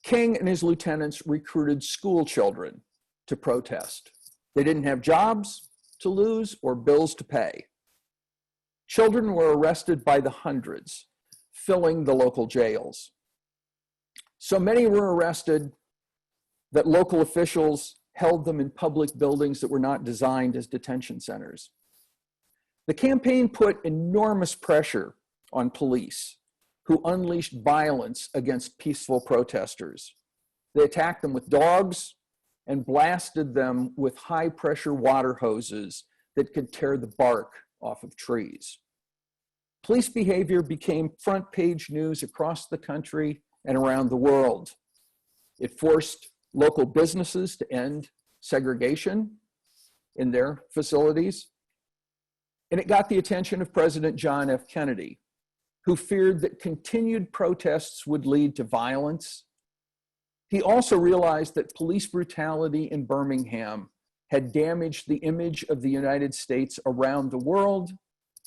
King and his lieutenants recruited school children to protest. They didn't have jobs to lose or bills to pay. Children were arrested by the hundreds. filling the local jails. So many were arrested that local officials held them in public buildings that were not designed as detention centers. The campaign put enormous pressure on police, who unleashed violence against peaceful protesters. They attacked them with dogs and blasted them with high-pressure water hoses that could tear the bark off of trees. Police behavior became front-page news across the country and around the world. It forced local businesses to end segregation in their facilities. And it got the attention of President John F. Kennedy, who feared that continued protests would lead to violence. He also realized that police brutality in Birmingham had damaged the image of the United States around the world,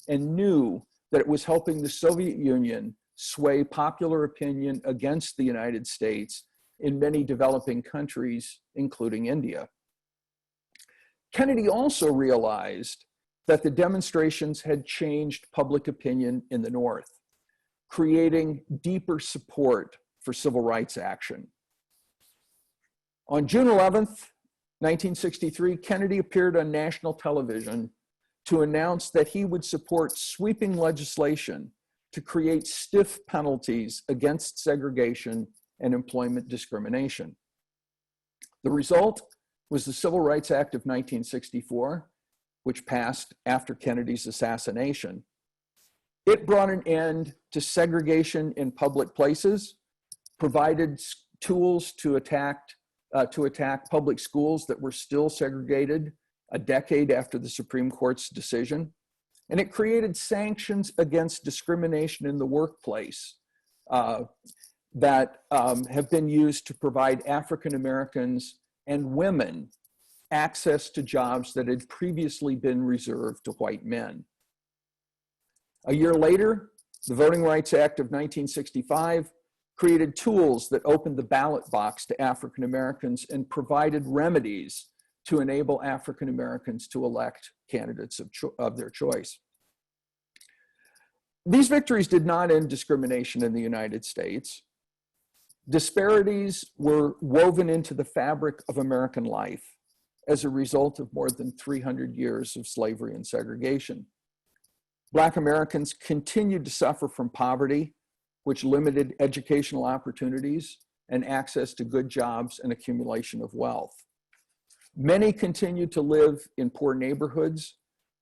and knew that it was helping the Soviet Union sway popular opinion against the United States in many developing countries, including India. Kennedy also realized that the demonstrations had changed public opinion in the North, creating deeper support for civil rights action. On June 11th, 1963, Kennedy appeared on national television to announce that he would support sweeping legislation to create stiff penalties against segregation and employment discrimination. The result was the Civil Rights Act of 1964, which passed after Kennedy's assassination. It brought an end to segregation in public places, provided tools to attack public schools that were still segregated a decade after the Supreme Court's decision, and it created sanctions against discrimination in the workplace that have been used to provide African Americans and women access to jobs that had previously been reserved to white men. A year later, the Voting Rights Act of 1965 created tools that opened the ballot box to African Americans and provided remedies to enable African Americans to elect candidates of their choice. These victories did not end discrimination in the United States. Disparities were woven into the fabric of American life as a result of more than 300 years of slavery and segregation. Black Americans continued to suffer from poverty, which limited educational opportunities and access to good jobs and accumulation of wealth. Many continued to live in poor neighborhoods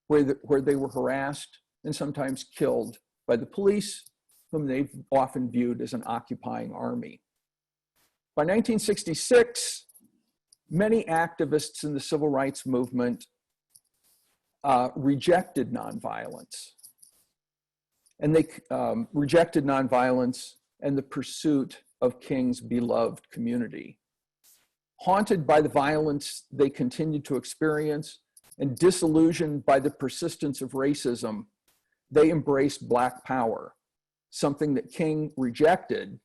where they were harassed and sometimes killed by the police, whom they often viewed as an occupying army. By 1966, many activists in the civil rights movement rejected nonviolence. And they rejected nonviolence and the pursuit of King's beloved community. Haunted by the violence they continued to experience and disillusioned by the persistence of racism, they embraced Black power, something that King rejected,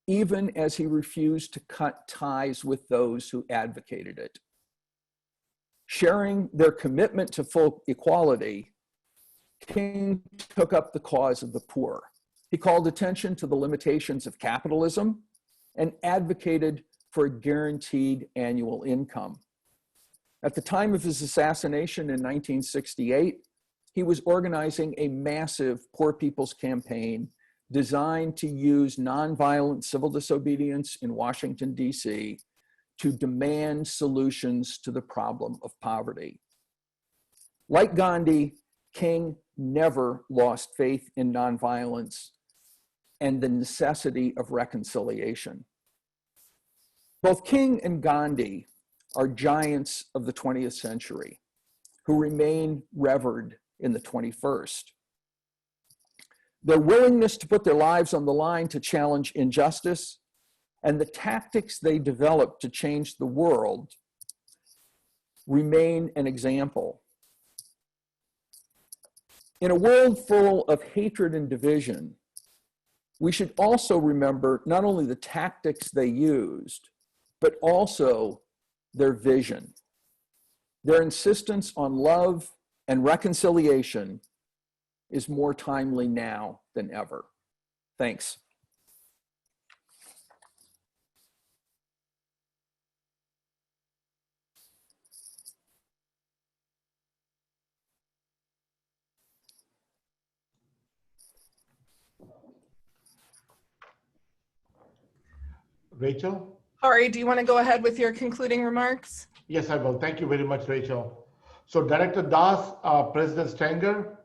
even as he refused to cut ties with those who advocated it. Sharing their commitment to full equality, King took up the cause of the poor. He called attention to the limitations of capitalism and advocated for a guaranteed annual income. At the time of his assassination in 1968, he was organizing a massive Poor People's Campaign designed to use nonviolent civil disobedience in Washington, D.C. to demand solutions to the problem of poverty. Like Gandhi, King never lost faith in nonviolence and the necessity of reconciliation. Both King and Gandhi are giants of the 20th century who remain revered in the 21st. Their willingness to put their lives on the line to challenge injustice and the tactics they developed to change the world remain an example. In a world full of hatred and division, we should also remember not only the tactics they used, but also their vision. Their insistence on love and reconciliation is more timely now than ever. Thanks. Rachel? Hari, do you want to go ahead with your concluding remarks? Yes, I will. Thank you very much, Rachel. So Director Das, President Stenger,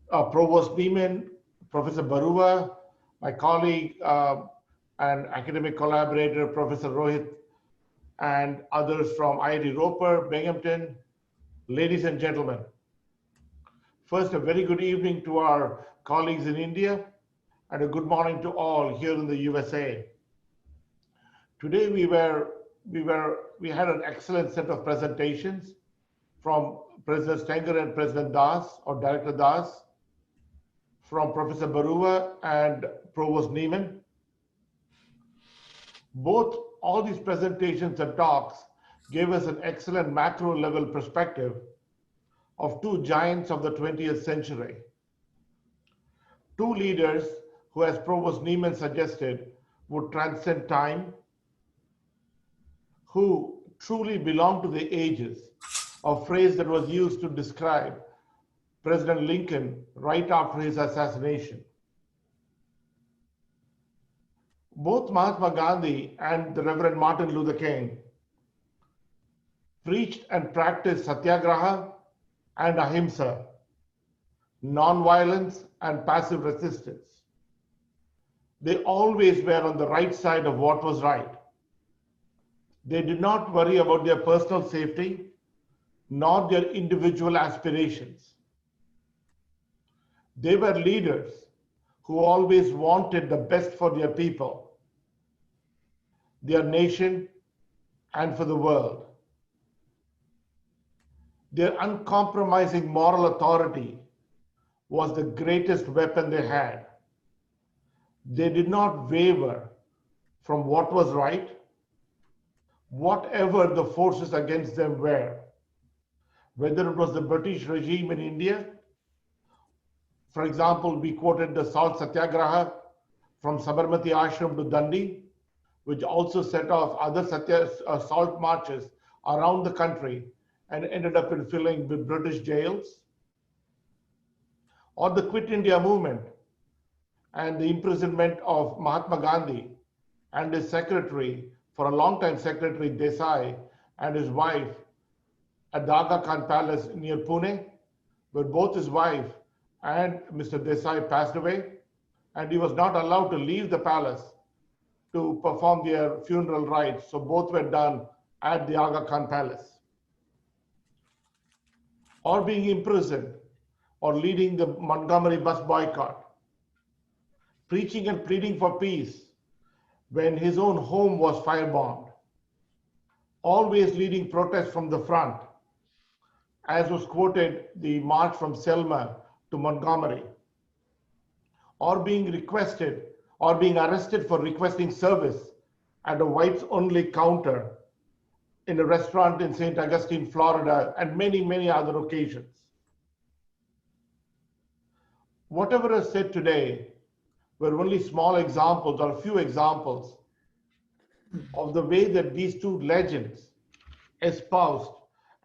Provost Nieman, Professor Boruah, my colleague and academic collaborator, Professor Rohit, and others from IIT Ropar, Binghamton, ladies and gentlemen. First, a very good evening to our colleagues in India, and a good morning to all here in the USA. Today we had an excellent set of presentations from President Stenger and President Das, or Director Das, from Professor Boruah and Provost Nieman. All these presentations and talks gave us an excellent macro level perspective of two giants of the 20th century. Two leaders who, as Provost Nieman suggested, would transcend time, who truly belong to the ages, a phrase that was used to describe President Lincoln right after his assassination. Both Mahatma Gandhi and the Reverend Martin Luther King preached and practiced satyagraha and ahimsa, non-violence and passive resistance. They always were on the right side of what was right. They did not worry about their personal safety, nor their individual aspirations. They were leaders who always wanted the best for their people, their nation, and for the world. Their uncompromising moral authority was the greatest weapon they had. They did not waver from what was right, whatever the forces against them were, whether it was the British regime in India. For example, we quoted the Salt Satyagraha from Sabarmati Ashram to Dundee, which also set off other salt marches around the country and ended up in filling with British jails. Or the Quit India movement and the imprisonment of Mahatma Gandhi and his secretary, for a long time Secretary Desai, and his wife at the Aga Khan Palace near Pune, where both his wife and Mr. Desai passed away, and he was not allowed to leave the palace to perform their funeral rites. So both were done at the Aga Khan Palace. Or being imprisoned, or leading the Montgomery bus boycott, preaching and pleading for peace when his own home was firebombed, always leading protests from the front, as was quoted the march from Selma to Montgomery, or being requested or being arrested for requesting service at a whites only counter in a restaurant in St. Augustine, Florida, and many, many other occasions. Whatever is said today were only small examples or a few examples of the way that these two legends espoused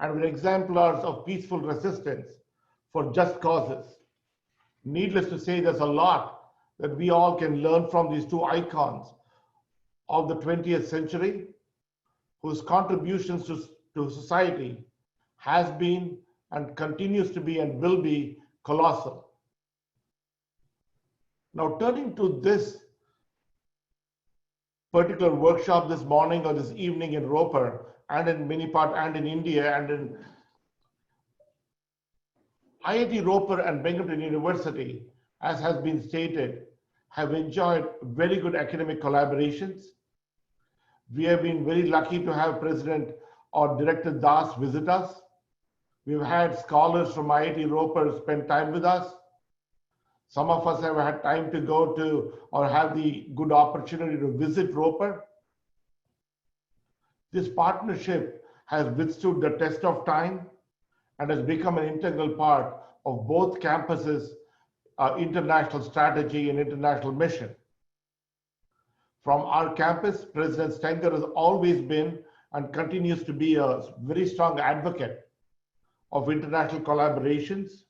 and were exemplars of peaceful resistance for just causes. Needless to say, there's a lot that we all can learn from these two icons of the 20th century, whose contributions to society has been and continues to be and will be colossal. Now, turning to this particular workshop this morning or this evening in Ropar, and in Minipart, and in India, and in IIT Ropar and Binghamton University, as has been stated, have enjoyed very good academic collaborations. We have been very lucky to have President or Director Das visit us. We've had scholars from IIT Ropar spend time with us. Some of us have had time to go to or have the good opportunity to visit Ropar. This partnership has withstood the test of time and has become an integral part of both campuses' international strategy and international mission. From our campus, President Stenger has always been and continues to be a very strong advocate of international collaborations.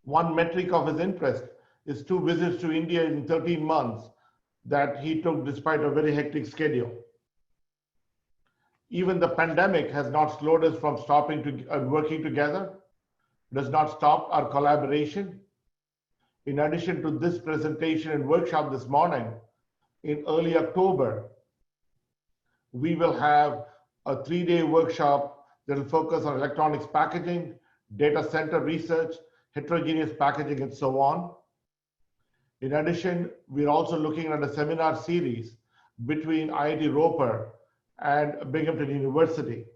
One metric of his interest is 2 visits to India in 13 months that he took despite a very hectic schedule. Even the pandemic has not slowed us from working together, does not stop our collaboration. In addition to this presentation and workshop this morning, in early October, we will have a 3-day workshop that will focus on electronics packaging, data center research, heterogeneous packaging, and so on. In addition, we're also looking at a seminar series between IIT Ropar and Binghamton University.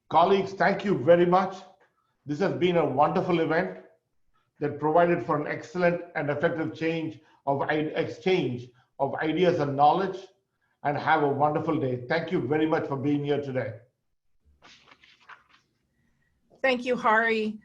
Colleagues, thank you very much. This has been a wonderful event that provided for an excellent and effective exchange of ideas and knowledge, and have a wonderful day. Thank you very much for being here today. Thank you, Hari.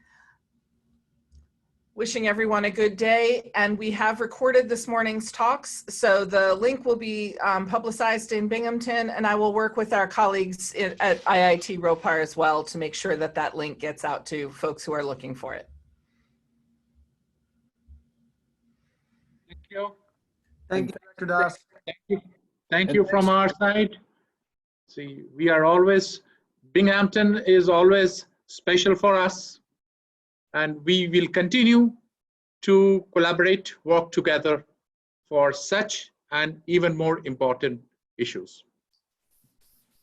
Wishing everyone a good day. And we have recorded this morning's talks, so the link will be publicized in Binghamton, and I will work with our colleagues at IIT Ropar as well to make sure that that link gets out to folks who are looking for it. Thank you. Thank you, Dr. Das. Thank you from our side. See, we are always, Binghamton is always special for us, and we will continue to collaborate, work together for such and even more important issues.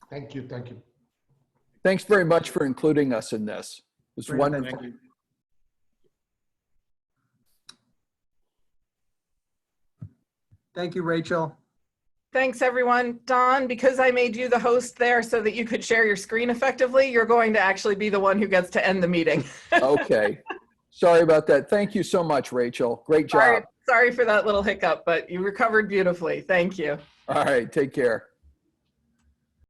Thank you. Thank you. Thanks very much for including us in this. It was wonderful. Thank you. Thank you, Rachel. Thanks, everyone. Don, because I made you the host there so that you could share your screen effectively, you're going to actually be the one who gets to end the meeting. Okay. Sorry about that. Thank you so much, Rachel. Great job. Sorry for that little hiccup, but you recovered beautifully. Thank you. All right. Take care.